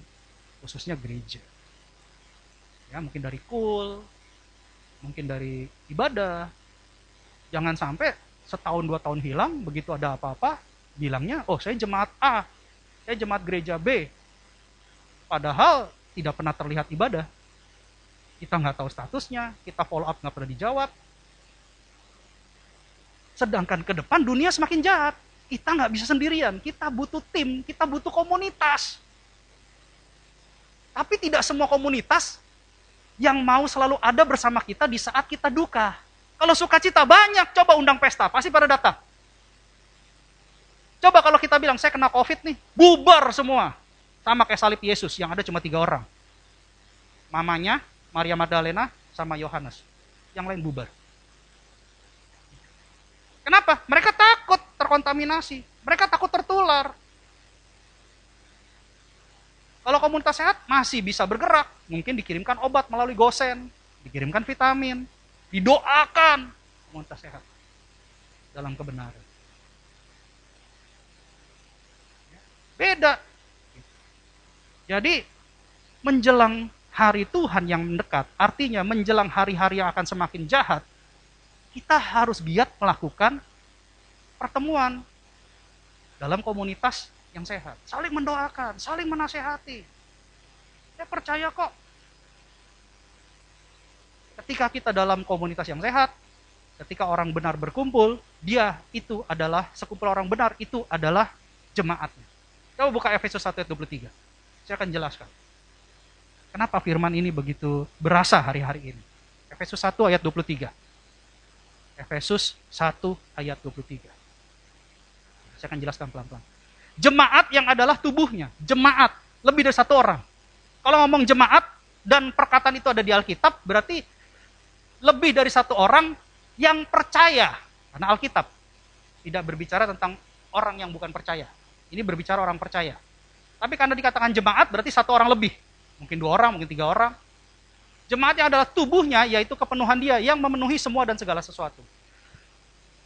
khususnya gereja. Ya, mungkin dari mungkin dari ibadah. Jangan sampai setahun 2 tahun hilang, begitu ada apa-apa, bilangnya, oh saya jemaat A, saya jemaat gereja B. Padahal tidak pernah terlihat ibadah. Kita nggak tahu statusnya, kita follow up nggak pernah dijawab. Sedangkan ke depan dunia semakin jahat. Kita nggak bisa sendirian, kita butuh tim, kita butuh komunitas. Tapi tidak semua komunitas yang mau selalu ada bersama kita di saat kita duka. Kalau sukacita banyak, coba undang pesta, pasti pada datang. Coba kalau kita bilang, saya kena COVID nih, bubar semua. Sama kayak salib Yesus, yang ada cuma 3 orang. Mamanya, Maria Magdalena, sama Yohanes. Yang lain bubar. Kenapa? Mereka takut terkontaminasi. Mereka takut tertular. Kalau komunitas sehat masih bisa bergerak, mungkin dikirimkan obat melalui gosen, dikirimkan vitamin, didoakan komunitas sehat dalam kebenaran. Beda. Jadi menjelang hari Tuhan yang mendekat, artinya menjelang hari-hari yang akan semakin jahat, kita harus giat melakukan pertemuan dalam komunitas yang sehat, saling mendoakan, saling menasehati. Saya percaya kok, ketika kita dalam komunitas yang sehat, ketika orang benar berkumpul, dia itu adalah, sekumpul orang benar, itu adalah jemaatnya. Coba buka Efesus 1 ayat 23. Saya akan jelaskan. Kenapa firman ini begitu berasa hari-hari ini. Efesus 1 ayat 23. Efesus 1 ayat 23. Saya akan jelaskan pelan-pelan. Jemaat yang adalah tubuhnya. Jemaat. Lebih dari 1 orang. Kalau ngomong jemaat dan perkataan itu ada di Alkitab, berarti lebih dari 1 orang yang percaya. Karena Alkitab tidak berbicara tentang orang yang bukan percaya. Ini berbicara orang percaya. Tapi karena dikatakan jemaat, berarti 1 orang lebih. Mungkin 2 orang, mungkin 3 orang. Jemaat yang adalah tubuhnya, yaitu kepenuhan dia yang memenuhi semua dan segala sesuatu.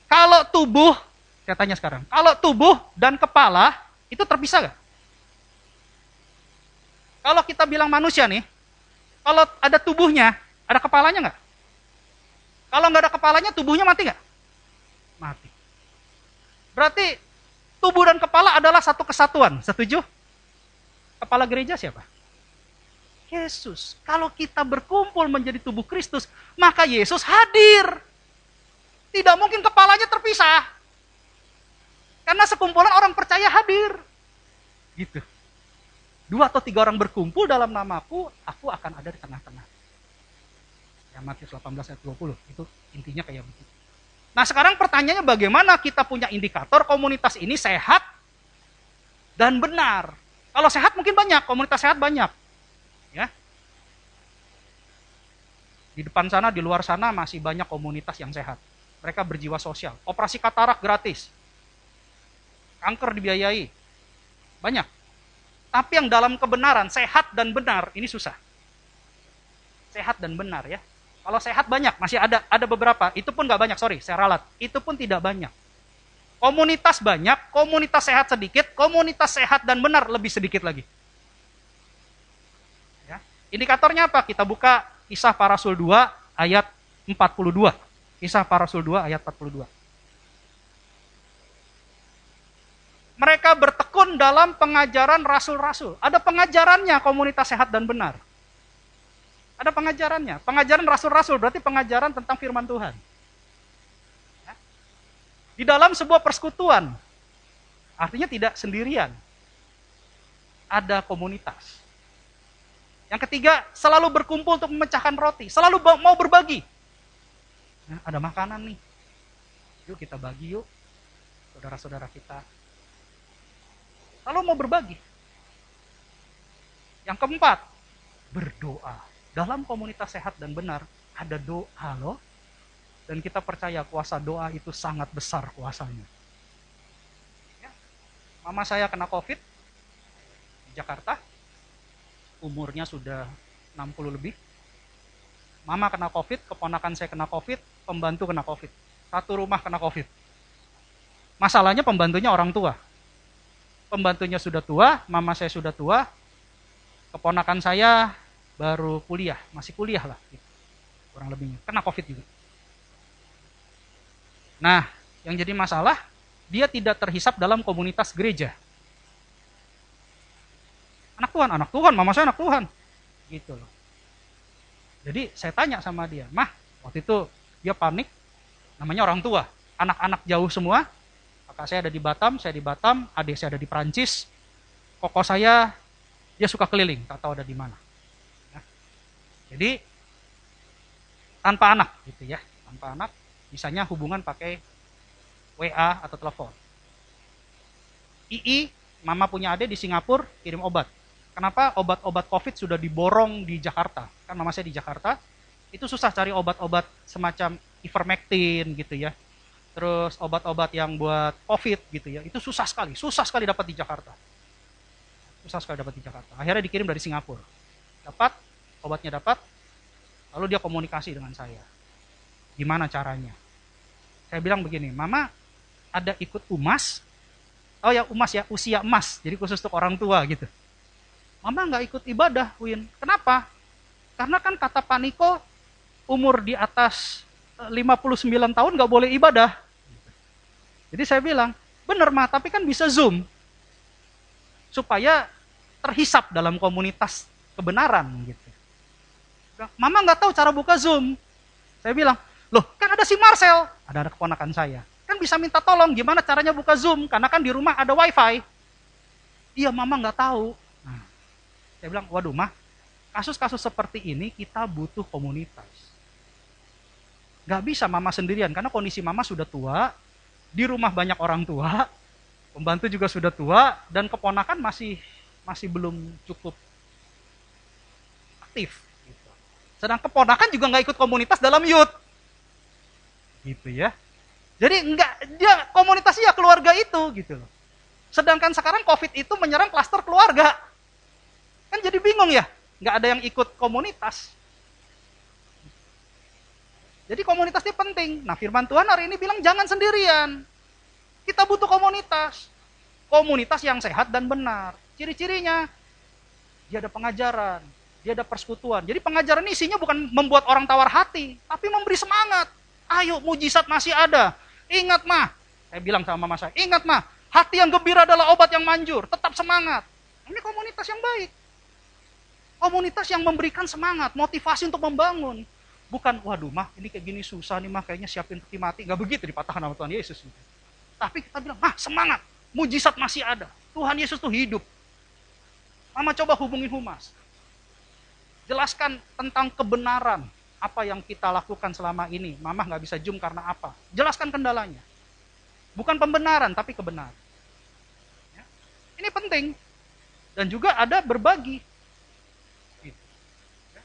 Kalau tubuh, saya tanya sekarang, kalau tubuh dan kepala itu terpisah gak? Kalau kita bilang manusia nih, kalau ada tubuhnya, ada kepalanya nggak? Kalau nggak ada kepalanya, tubuhnya mati nggak? Mati. Berarti tubuh dan kepala adalah satu kesatuan. Setuju? Kepala gereja siapa? Yesus. Kalau kita berkumpul menjadi tubuh Kristus, maka Yesus hadir. Tidak mungkin kepalanya terpisah. Karena sekumpulan orang percaya hadir. Gitu. 2 atau 3 orang berkumpul dalam namaku, aku akan ada di tengah-tengah. Ya, Matius 18 ayat 20, itu intinya kayak begitu. Nah sekarang pertanyaannya bagaimana kita punya indikator komunitas ini sehat dan benar. Kalau sehat mungkin banyak, komunitas sehat banyak. Ya. Di depan sana, di luar sana masih banyak komunitas yang sehat. Mereka berjiwa sosial. Operasi katarak gratis. Kanker dibiayai. Banyak. Tapi yang dalam kebenaran, sehat dan benar, ini susah. Sehat dan benar ya. Kalau sehat banyak, masih ada beberapa. Itu pun nggak banyak, sorry, saya ralat. Itu pun tidak banyak. Komunitas banyak, komunitas sehat sedikit, komunitas sehat dan benar lebih sedikit lagi. Ya. Indikatornya apa? Kita buka Kisah Para Rasul 2 ayat 42. Kisah Para Rasul 2 ayat 42. Mereka bertekun dalam pengajaran rasul-rasul. Ada pengajarannya komunitas sehat dan benar. Ada pengajarannya. Pengajaran rasul-rasul berarti pengajaran tentang firman Tuhan. Ya. Di dalam sebuah persekutuan. Artinya tidak sendirian. Ada komunitas. Yang ketiga, selalu berkumpul untuk memecahkan roti. Selalu mau berbagi. Nah, ada makanan nih. Yuk kita bagi yuk. Saudara-saudara kita. Lalu mau berbagi. Yang keempat, berdoa. Dalam komunitas sehat dan benar, ada doa loh. Dan kita percaya kuasa doa itu sangat besar kuasanya. Ya. Mama saya kena COVID di Jakarta. Umurnya sudah 60 lebih. Mama kena COVID, keponakan saya kena COVID, pembantu kena COVID. Satu rumah kena COVID. Masalahnya pembantunya orang tua. Pembantunya sudah tua, mama saya sudah tua, keponakan saya baru kuliah, masih kuliah lah, gitu. Kurang lebihnya, kena COVID juga. Nah, yang jadi masalah, dia tidak terhisap dalam komunitas gereja. Anak Tuhan, mama saya anak Tuhan. Gitu loh. Jadi saya tanya sama dia, Mah, waktu itu dia panik, namanya orang tua, anak-anak jauh semua, kakak saya ada di Batam, saya di Batam, adik saya ada di Perancis, koko saya, dia suka keliling, tak tahu ada di mana. Ya. Jadi, tanpa anak, gitu ya, tanpa anak, misalnya hubungan pakai WA atau telepon. Mama punya adik di Singapura, kirim obat. Kenapa obat-obat COVID sudah diborong di Jakarta? Kan mama saya di Jakarta, itu susah cari obat-obat semacam ivermectin gitu ya. Terus obat-obat yang buat COVID gitu ya, itu susah sekali dapat di Jakarta. Susah sekali dapat di Jakarta. Akhirnya dikirim dari Singapura. Obatnya dapat, lalu dia komunikasi dengan saya. Gimana caranya? Saya bilang begini, Mama ada ikut UMAS, oh ya UMAS ya, usia emas, jadi khusus untuk orang tua gitu. Mama nggak ikut ibadah, Win. Kenapa? Karena kan kata Pak Niko, umur di atas 59 tahun nggak boleh ibadah. Jadi saya bilang, bener mah, tapi kan bisa Zoom. Supaya terhisap dalam komunitas kebenaran gitu. Mama nggak tahu cara buka Zoom. Saya bilang, loh kan ada si Marcel, ada keponakan saya. Kan bisa minta tolong gimana caranya buka Zoom, karena kan di rumah ada wifi. Iya mama nggak tahu. Nah, saya bilang, waduh mah, kasus-kasus seperti ini kita butuh komunitas. Nggak bisa mama sendirian, karena kondisi mama sudah tua, di rumah banyak orang tua, pembantu juga sudah tua, dan keponakan masih belum cukup aktif. Gitu. Sedang keponakan juga nggak ikut komunitas dalam youth. Gitu ya. Jadi dia komunitasnya keluarga itu gitu loh. Sedangkan sekarang COVID itu menyerang klaster keluarga. Kan jadi bingung ya, nggak ada yang ikut komunitas. Jadi komunitas ini penting. Nah, firman Tuhan hari ini bilang jangan sendirian. Kita butuh komunitas. Komunitas yang sehat dan benar. Ciri-cirinya, dia ada pengajaran, dia ada persekutuan. Jadi pengajaran ini isinya bukan membuat orang tawar hati, tapi memberi semangat. Ayo, mujizat masih ada. Ingat mah, saya bilang sama mama saya, ingat mah, hati yang gembira adalah obat yang manjur. Tetap semangat. Ini komunitas yang baik. Komunitas yang memberikan semangat, motivasi untuk membangun. Bukan, waduh mah, ini kayak gini susah nih mah, kayaknya siapin peti mati. Nggak begitu dipatahkan sama Tuhan Yesus. Tapi kita bilang, semangat, mujizat masih ada. Tuhan Yesus tuh hidup. Mama coba hubungin humas. Jelaskan tentang kebenaran apa yang kita lakukan selama ini. Mama nggak bisa zoom karena apa. Jelaskan kendalanya. Bukan pembenaran, tapi kebenaran. Ya. Ini penting. Dan juga ada berbagi. Gitu. Ya.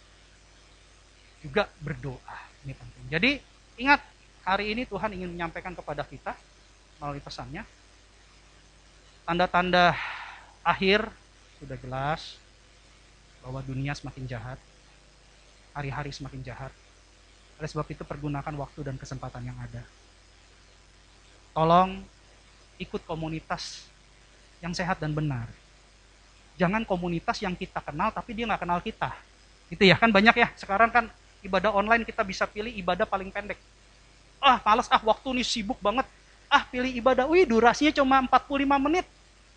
Juga berdoa. Ini penting. Jadi ingat, hari ini Tuhan ingin menyampaikan kepada kita melalui pesannya. Tanda-tanda akhir sudah jelas bahwa dunia semakin jahat, hari-hari semakin jahat. Oleh sebab itu pergunakan waktu dan kesempatan yang ada. Tolong ikut komunitas yang sehat dan benar. Jangan komunitas yang kita kenal tapi dia nggak kenal kita. Gitu ya, kan banyak ya. Sekarang kan ibadah online kita bisa pilih ibadah paling pendek. Males waktu nih sibuk banget. Pilih ibadah, durasinya cuma 45 menit.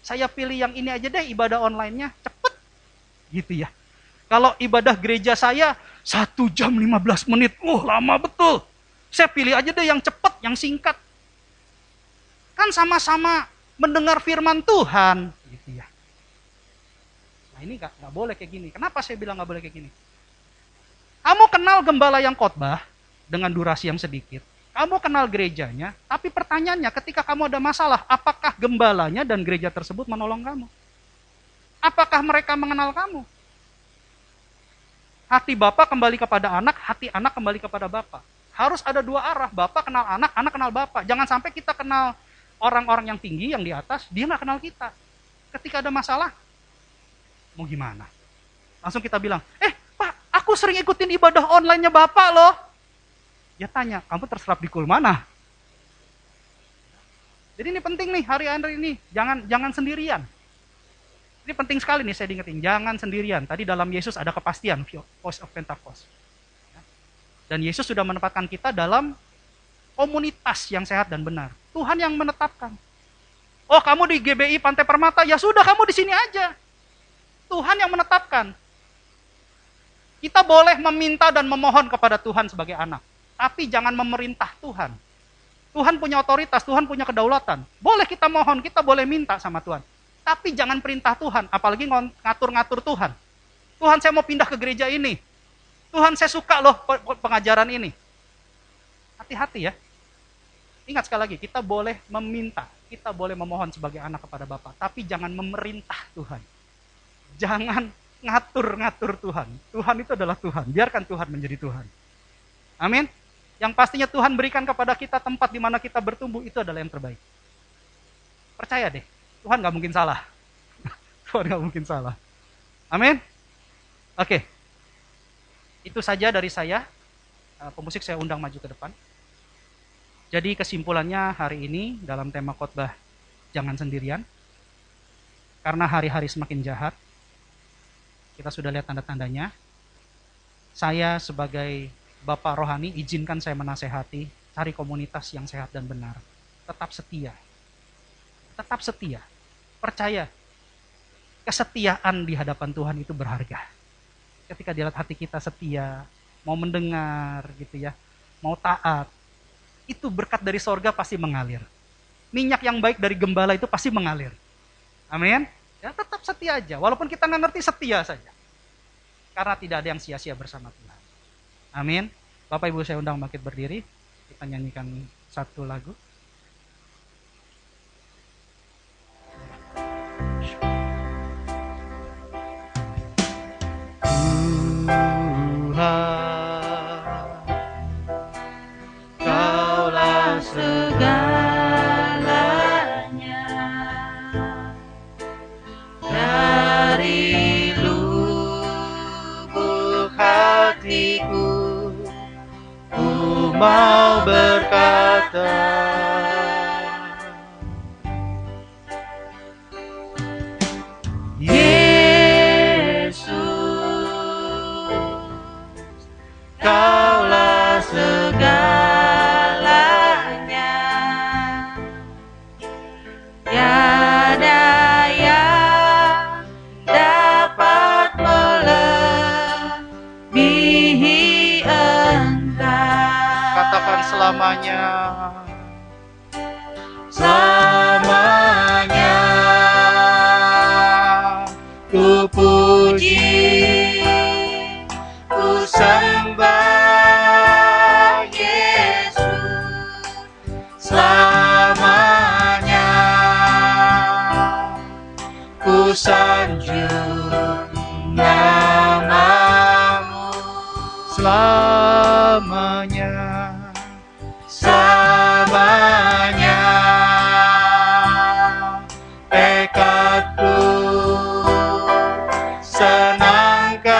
Saya pilih yang ini aja deh, ibadah online-nya cepet. Gitu ya. Kalau ibadah gereja saya 1 jam 15 menit, lama betul. Saya pilih aja deh yang cepet, yang singkat. Kan sama-sama mendengar firman Tuhan. Gitu ya. Nah ini nggak boleh kayak gini. Kenapa saya bilang nggak boleh kayak gini? Kamu kenal gembala yang khotbah dengan durasi yang sedikit. Kamu kenal gerejanya, tapi pertanyaannya ketika kamu ada masalah, apakah gembalanya dan gereja tersebut menolong kamu? Apakah mereka mengenal kamu? Hati Bapak kembali kepada anak, hati anak kembali kepada Bapak. Harus ada dua arah, Bapak kenal anak kenal Bapak. Jangan sampai kita kenal orang-orang yang tinggi, yang di atas, dia nggak kenal kita. Ketika ada masalah, mau gimana? Langsung kita bilang, Pak, aku sering ikutin ibadah online-nya Bapak loh. Dia tanya, kamu terserap di kul mana? Jadi ini penting nih, hari-hari ini, jangan sendirian. Ini penting sekali nih saya diingetin, jangan sendirian. Tadi dalam Yesus ada kepastian, Voice of Pentecost. Dan Yesus sudah menempatkan kita dalam komunitas yang sehat dan benar. Tuhan yang menetapkan. Kamu di GBI Pantai Permata, ya sudah kamu di sini aja. Tuhan yang menetapkan. Kita boleh meminta dan memohon kepada Tuhan sebagai anak. Tapi jangan memerintah Tuhan. Tuhan punya otoritas, Tuhan punya kedaulatan. Boleh kita mohon, kita boleh minta sama Tuhan. Tapi jangan perintah Tuhan, apalagi ngatur-ngatur Tuhan. Tuhan, saya mau pindah ke gereja ini. Tuhan, saya suka loh pengajaran ini. Hati-hati ya. Ingat sekali lagi, kita boleh meminta, kita boleh memohon sebagai anak kepada Bapa. Tapi jangan memerintah Tuhan. Jangan ngatur-ngatur Tuhan. Tuhan itu adalah Tuhan. Biarkan Tuhan menjadi Tuhan. Amin. Yang pastinya Tuhan berikan kepada kita tempat di mana kita bertumbuh, itu adalah yang terbaik. Percaya deh, Tuhan gak mungkin salah. Tuhan gak mungkin salah. Amin. Oke. Itu saja dari saya. Pemusik saya undang maju ke depan. Jadi kesimpulannya hari ini dalam tema khotbah jangan sendirian. Karena hari-hari semakin jahat. Kita sudah lihat tanda-tandanya. Saya sebagai Bapak rohani, izinkan saya menasehati, cari komunitas yang sehat dan benar. Tetap setia. Tetap setia. Percaya. Kesetiaan di hadapan Tuhan itu berharga. Ketika dilihat hati kita setia, mau mendengar gitu ya, mau taat, itu berkat dari sorga pasti mengalir. Minyak yang baik dari gembala itu pasti mengalir. Amin. Ya tetap setia aja, walaupun kita nggak ngerti, setia saja. Karena tidak ada yang sia-sia bersama Tuhan. Amin. Bapak Ibu saya undang bangkit berdiri. Kita nyanyikan satu lagu. Kaulah segalanya, dari lubuk hatiku ku mau berkata, Kaulah segalanya, tiada yang dapat melebihi Engkau. katakan selamanya. Selamanya ku puji, ku sembah Yesus. Selamanya ku sanjung namamu. Selamanya. Selamanya tekadku senangkan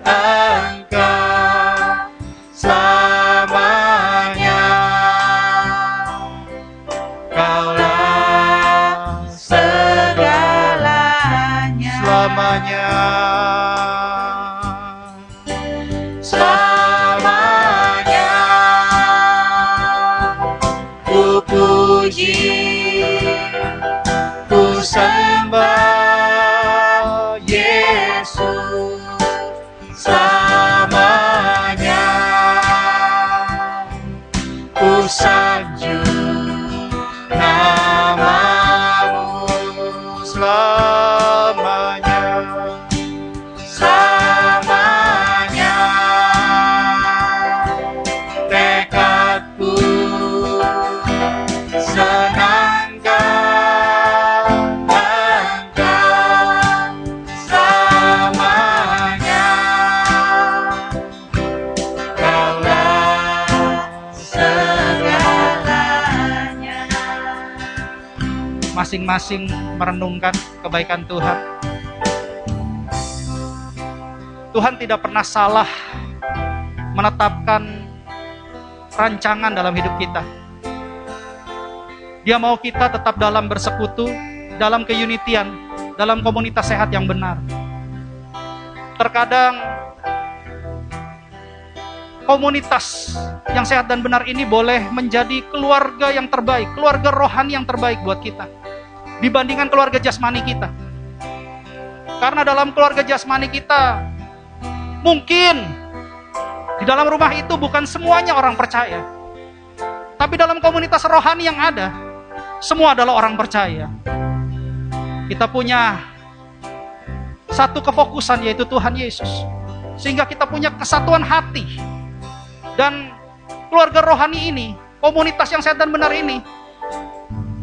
Engkau. Selamanya Kaulah segalanya. Selamanya. Selamanya ku puji, ku sembah Yesus. Selamanya ku sanjung namamu. Selamanya. Selamanya tekadku senangkan Engkau. Selamanya Kaulah segalanya. Masing-masing merenungkan kebaikan Tuhan. Tuhan tidak pernah salah menetapkan rancangan dalam hidup kita. Dia mau kita tetap dalam bersekutu, dalam keunitian, dalam komunitas sehat yang benar. Terkadang komunitas yang sehat dan benar ini boleh menjadi keluarga yang terbaik, keluarga rohani yang terbaik buat kita dibandingkan keluarga jasmani kita. Karena dalam keluarga jasmani kita, mungkin di dalam rumah itu bukan semuanya orang percaya. Tapi dalam komunitas rohani yang ada, semua adalah orang percaya. Kita punya satu kefokusan, yaitu Tuhan Yesus. Sehingga kita punya kesatuan hati. Dan keluarga rohani ini, komunitas yang sehat dan benar ini,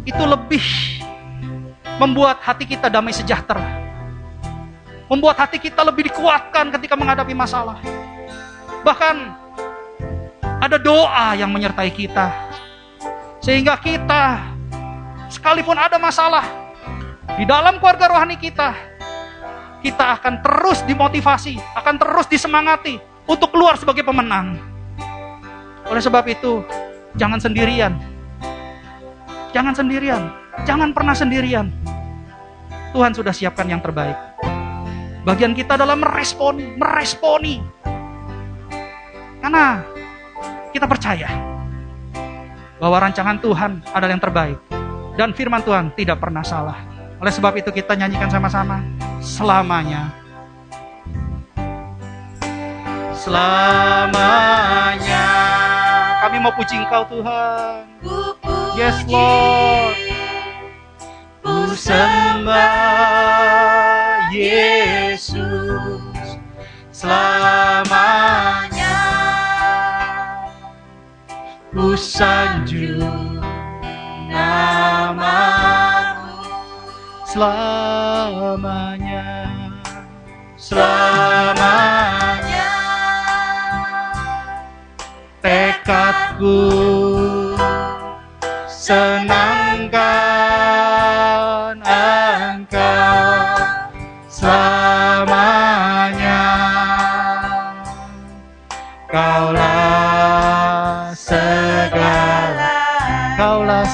itu lebih membuat hati kita damai sejahtera. Membuat hati kita lebih dikuatkan ketika menghadapi masalah. Bahkan ada doa yang menyertai kita. Sehingga kita, sekalipun ada masalah di dalam keluarga rohani kita, kita akan terus dimotivasi, akan terus disemangati untuk keluar sebagai pemenang. Oleh sebab itu, jangan sendirian. Jangan sendirian. Jangan pernah sendirian. Tuhan sudah siapkan yang terbaik. Bagian kita adalah meresponi. Karena kita percaya bahwa rancangan Tuhan adalah yang terbaik. Dan firman Tuhan tidak pernah salah. Oleh sebab itu kita nyanyikan sama-sama. Selamanya. Selamanya. Kami mau puji Engkau Tuhan. Yes Lord. Ku sembah Yesus selamanya. Ku sanjung namamu Selamanya. selamanya. Tekadku senangkan Engkau selamanya. Kaulah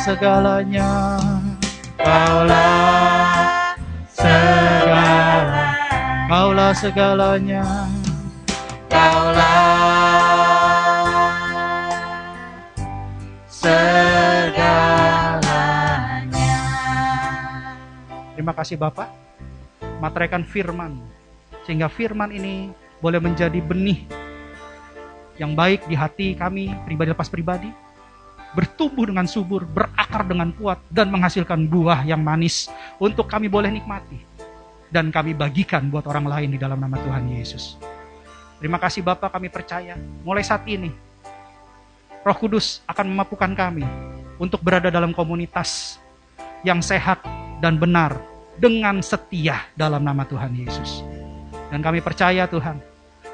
segalanya. Kaulah segala, Kaulah segalanya. segalanya. Terima kasih Bapak, materaikan firman, sehingga firman ini boleh menjadi benih yang baik di hati kami, pribadi lepas pribadi, bertumbuh dengan subur, berakar dengan kuat, dan menghasilkan buah yang manis untuk kami boleh nikmati, dan kami bagikan buat orang lain di dalam nama Tuhan Yesus. Terima kasih Bapak, kami percaya, mulai saat ini, Roh Kudus akan memampukan kami untuk berada dalam komunitas yang sehat dan benar, dengan setia dalam nama Tuhan Yesus. Dan kami percaya Tuhan,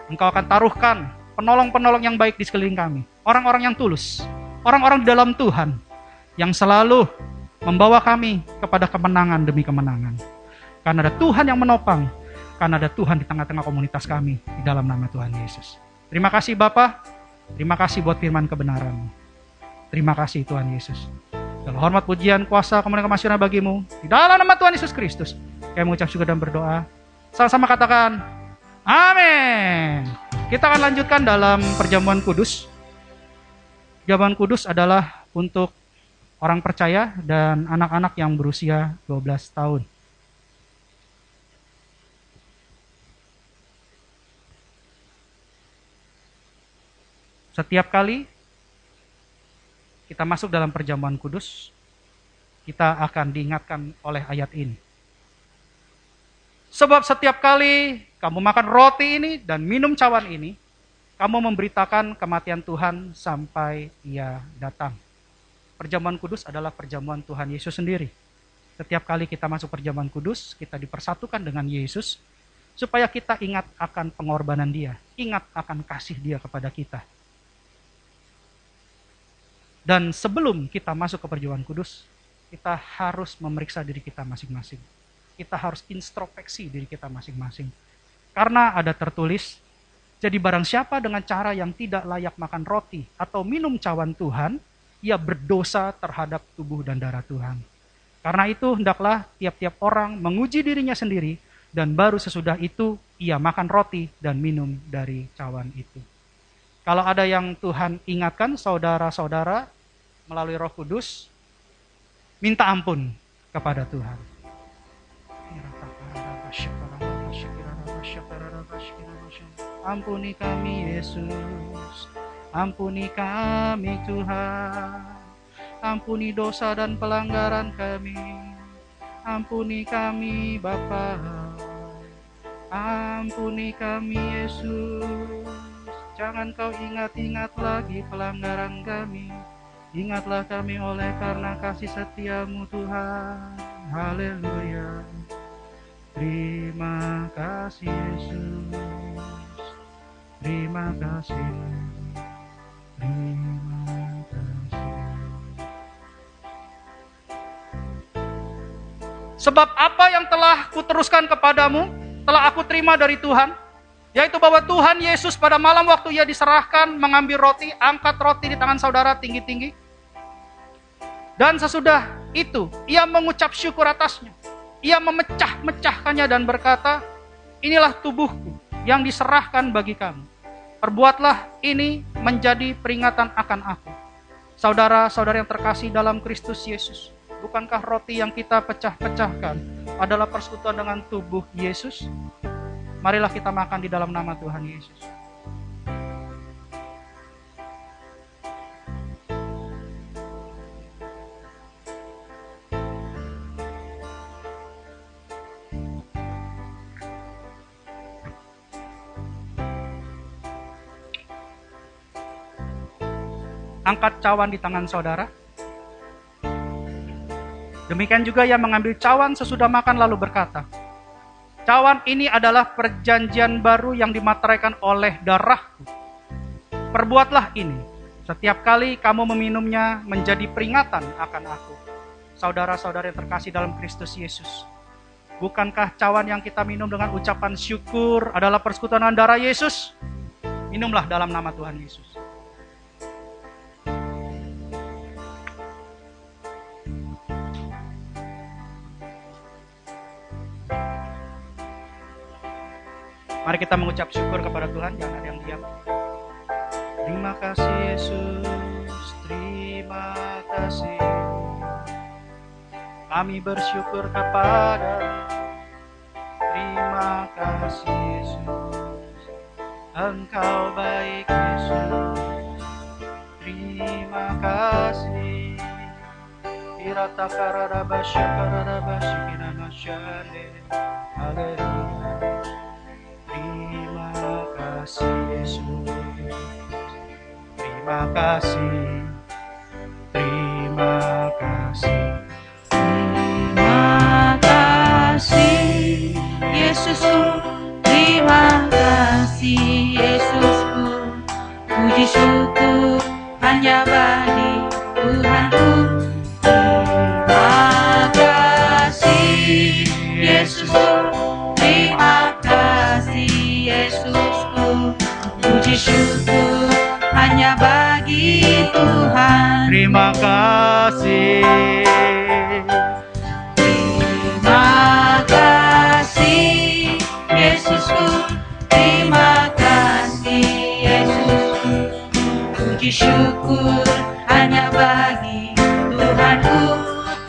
Engkau akan taruhkan penolong-penolong yang baik di sekeliling kami. Orang-orang yang tulus, orang-orang di dalam Tuhan, yang selalu membawa kami kepada kemenangan demi kemenangan. Karena ada Tuhan yang menopang, karena ada Tuhan di tengah-tengah komunitas kami, di dalam nama Tuhan Yesus. Terima kasih Bapa, terima kasih buat firman kebenaran. Terima kasih Tuhan Yesus. Dalam hormat, pujian, kuasa, kemuliaan, kemasyuran bagimu, di dalam nama Tuhan Yesus Kristus, kami mengucap syukur dan berdoa. Sama-sama katakan, amin. Kita akan lanjutkan dalam perjamuan kudus. Perjamuan kudus adalah untuk orang percaya dan anak-anak yang berusia 12 tahun. Setiap kali kita masuk dalam perjamuan kudus, kita akan diingatkan oleh ayat ini. Sebab setiap kali kamu makan roti ini dan minum cawan ini, kamu memberitakan kematian Tuhan sampai Ia datang. Perjamuan kudus adalah perjamuan Tuhan Yesus sendiri. Setiap kali kita masuk perjamuan kudus, kita dipersatukan dengan Yesus, supaya kita ingat akan pengorbanan Dia, ingat akan kasih Dia kepada kita. Dan sebelum kita masuk ke perjamuan kudus, kita harus memeriksa diri kita masing-masing. Kita harus introspeksi diri kita masing-masing. Karena ada tertulis, jadi barang siapa dengan cara yang tidak layak makan roti atau minum cawan Tuhan, ia berdosa terhadap tubuh dan darah Tuhan. Karena itu hendaklah tiap-tiap orang menguji dirinya sendiri, dan baru sesudah itu ia makan roti dan minum dari cawan itu. Kalau ada yang Tuhan ingatkan saudara-saudara melalui Roh Kudus, minta ampun kepada Tuhan. Ampuni kami Yesus, ampuni kami Tuhan, ampuni dosa dan pelanggaran kami, ampuni kami Bapa, ampuni kami Yesus. Jangan kau ingat-ingat lagi pelanggaran kami. Ingatlah kami oleh karena kasih setiamu Tuhan. Haleluya. Terima kasih Yesus. Terima kasih. Terima kasih. Sebab apa yang telah kuteruskan kepadamu, telah aku terima dari Tuhan, yaitu bahwa Tuhan Yesus pada malam waktu Ia diserahkan mengambil roti, angkat roti di tangan saudara tinggi-tinggi. Dan sesudah itu Ia mengucap syukur atasnya. Ia memecah-mecahkannya dan berkata, inilah tubuhku yang diserahkan bagi kamu. Perbuatlah ini menjadi peringatan akan aku. Saudara-saudara yang terkasih dalam Kristus Yesus, bukankah roti yang kita pecah-pecahkan adalah persekutuan dengan tubuh Yesus? Marilah kita makan di dalam nama Tuhan Yesus. Angkat cawan di tangan saudara. Demikian juga ia mengambil cawan sesudah makan lalu berkata, cawan ini adalah perjanjian baru yang dimateraikan oleh darahku. Perbuatlah ini, setiap kali kamu meminumnya menjadi peringatan akan aku. Saudara-saudara yang terkasih dalam Kristus Yesus, bukankah cawan yang kita minum dengan ucapan syukur adalah persekutuan darah Yesus? Minumlah dalam nama Tuhan Yesus. Mari kita mengucap syukur kepada Tuhan, jangan ada yang diam. Terima kasih Yesus, terima kasih. Kami bersyukur kepada terima kasih Yesus. Engkau baik Yesus. Terima kasih. Irata karada basya karada basyikina masyale. Haleluya. Terima kasih Yesus. Terima kasih. Terima kasih. Terima kasih Yesusku, terima kasih Yesusku. Puji syukur hanya bagi Tuhanku. Terima kasih Yesusku, terima kasih Yesusku. Puji syukur hanya bagi Tuhan. Terima kasih. Terima kasih Yesusku, terima kasih Yesusku. Puji syukur hanya bagi Tuhanku.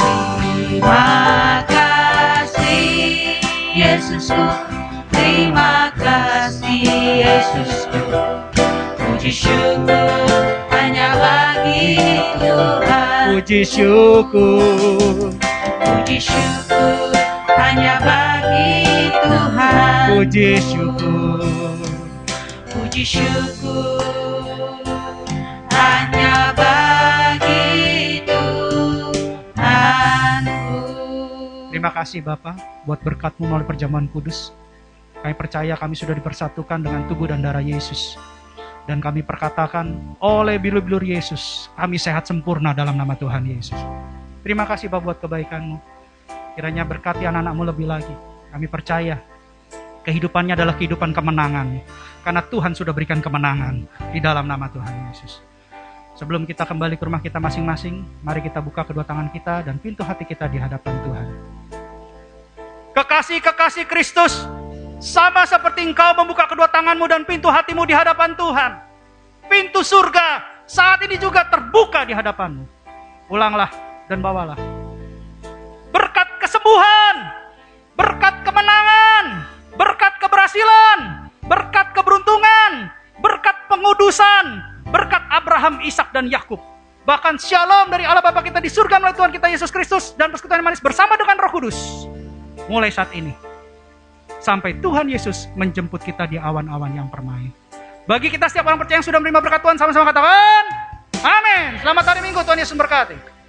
Terima kasih Yesusku, terima kasih Yesusku. Puji syukur hanya bagi Tuhan. Puji syukur. Puji syukur hanya bagi Tuhan. Puji syukur. Puji syukur hanya bagi Tuhanku. Terima kasih Bapa buat berkat-Mu melalui perjamuan kudus. Kami percaya kami sudah dipersatukan dengan tubuh dan darah Yesus. Dan kami perkatakan oleh bilur-bilur Yesus, kami sehat sempurna dalam nama Tuhan Yesus. Terima kasih Bapak buat kebaikan-Mu. Kiranya berkati anak-anak-Mu lebih lagi. Kami percaya kehidupannya adalah kehidupan kemenangan. Karena Tuhan sudah berikan kemenangan di dalam nama Tuhan Yesus. Sebelum kita kembali ke rumah kita masing-masing, mari kita buka kedua tangan kita dan pintu hati kita di hadapan Tuhan. Kekasih-kekasih Kristus, sama seperti engkau membuka kedua tanganmu dan pintu hatimu di hadapan Tuhan. Pintu surga saat ini juga terbuka di hadapanmu. Ulanglah dan bawalah berkat kesembuhan, berkat kemenangan, berkat keberhasilan, berkat keberuntungan, berkat pengudusan, berkat Abraham, Ishak dan Yakub. Bahkan shalom dari Allah Bapa kita di surga melalui Tuhan kita Yesus Kristus dan persekutuan yang manis bersama dengan Roh Kudus. Mulai saat ini sampai Tuhan Yesus menjemput kita di awan-awan yang permai. Bagi kita setiap orang percaya yang sudah menerima berkat Tuhan, sama-sama katakan amin. Selamat hari Minggu, Tuhan Yesus memberkati.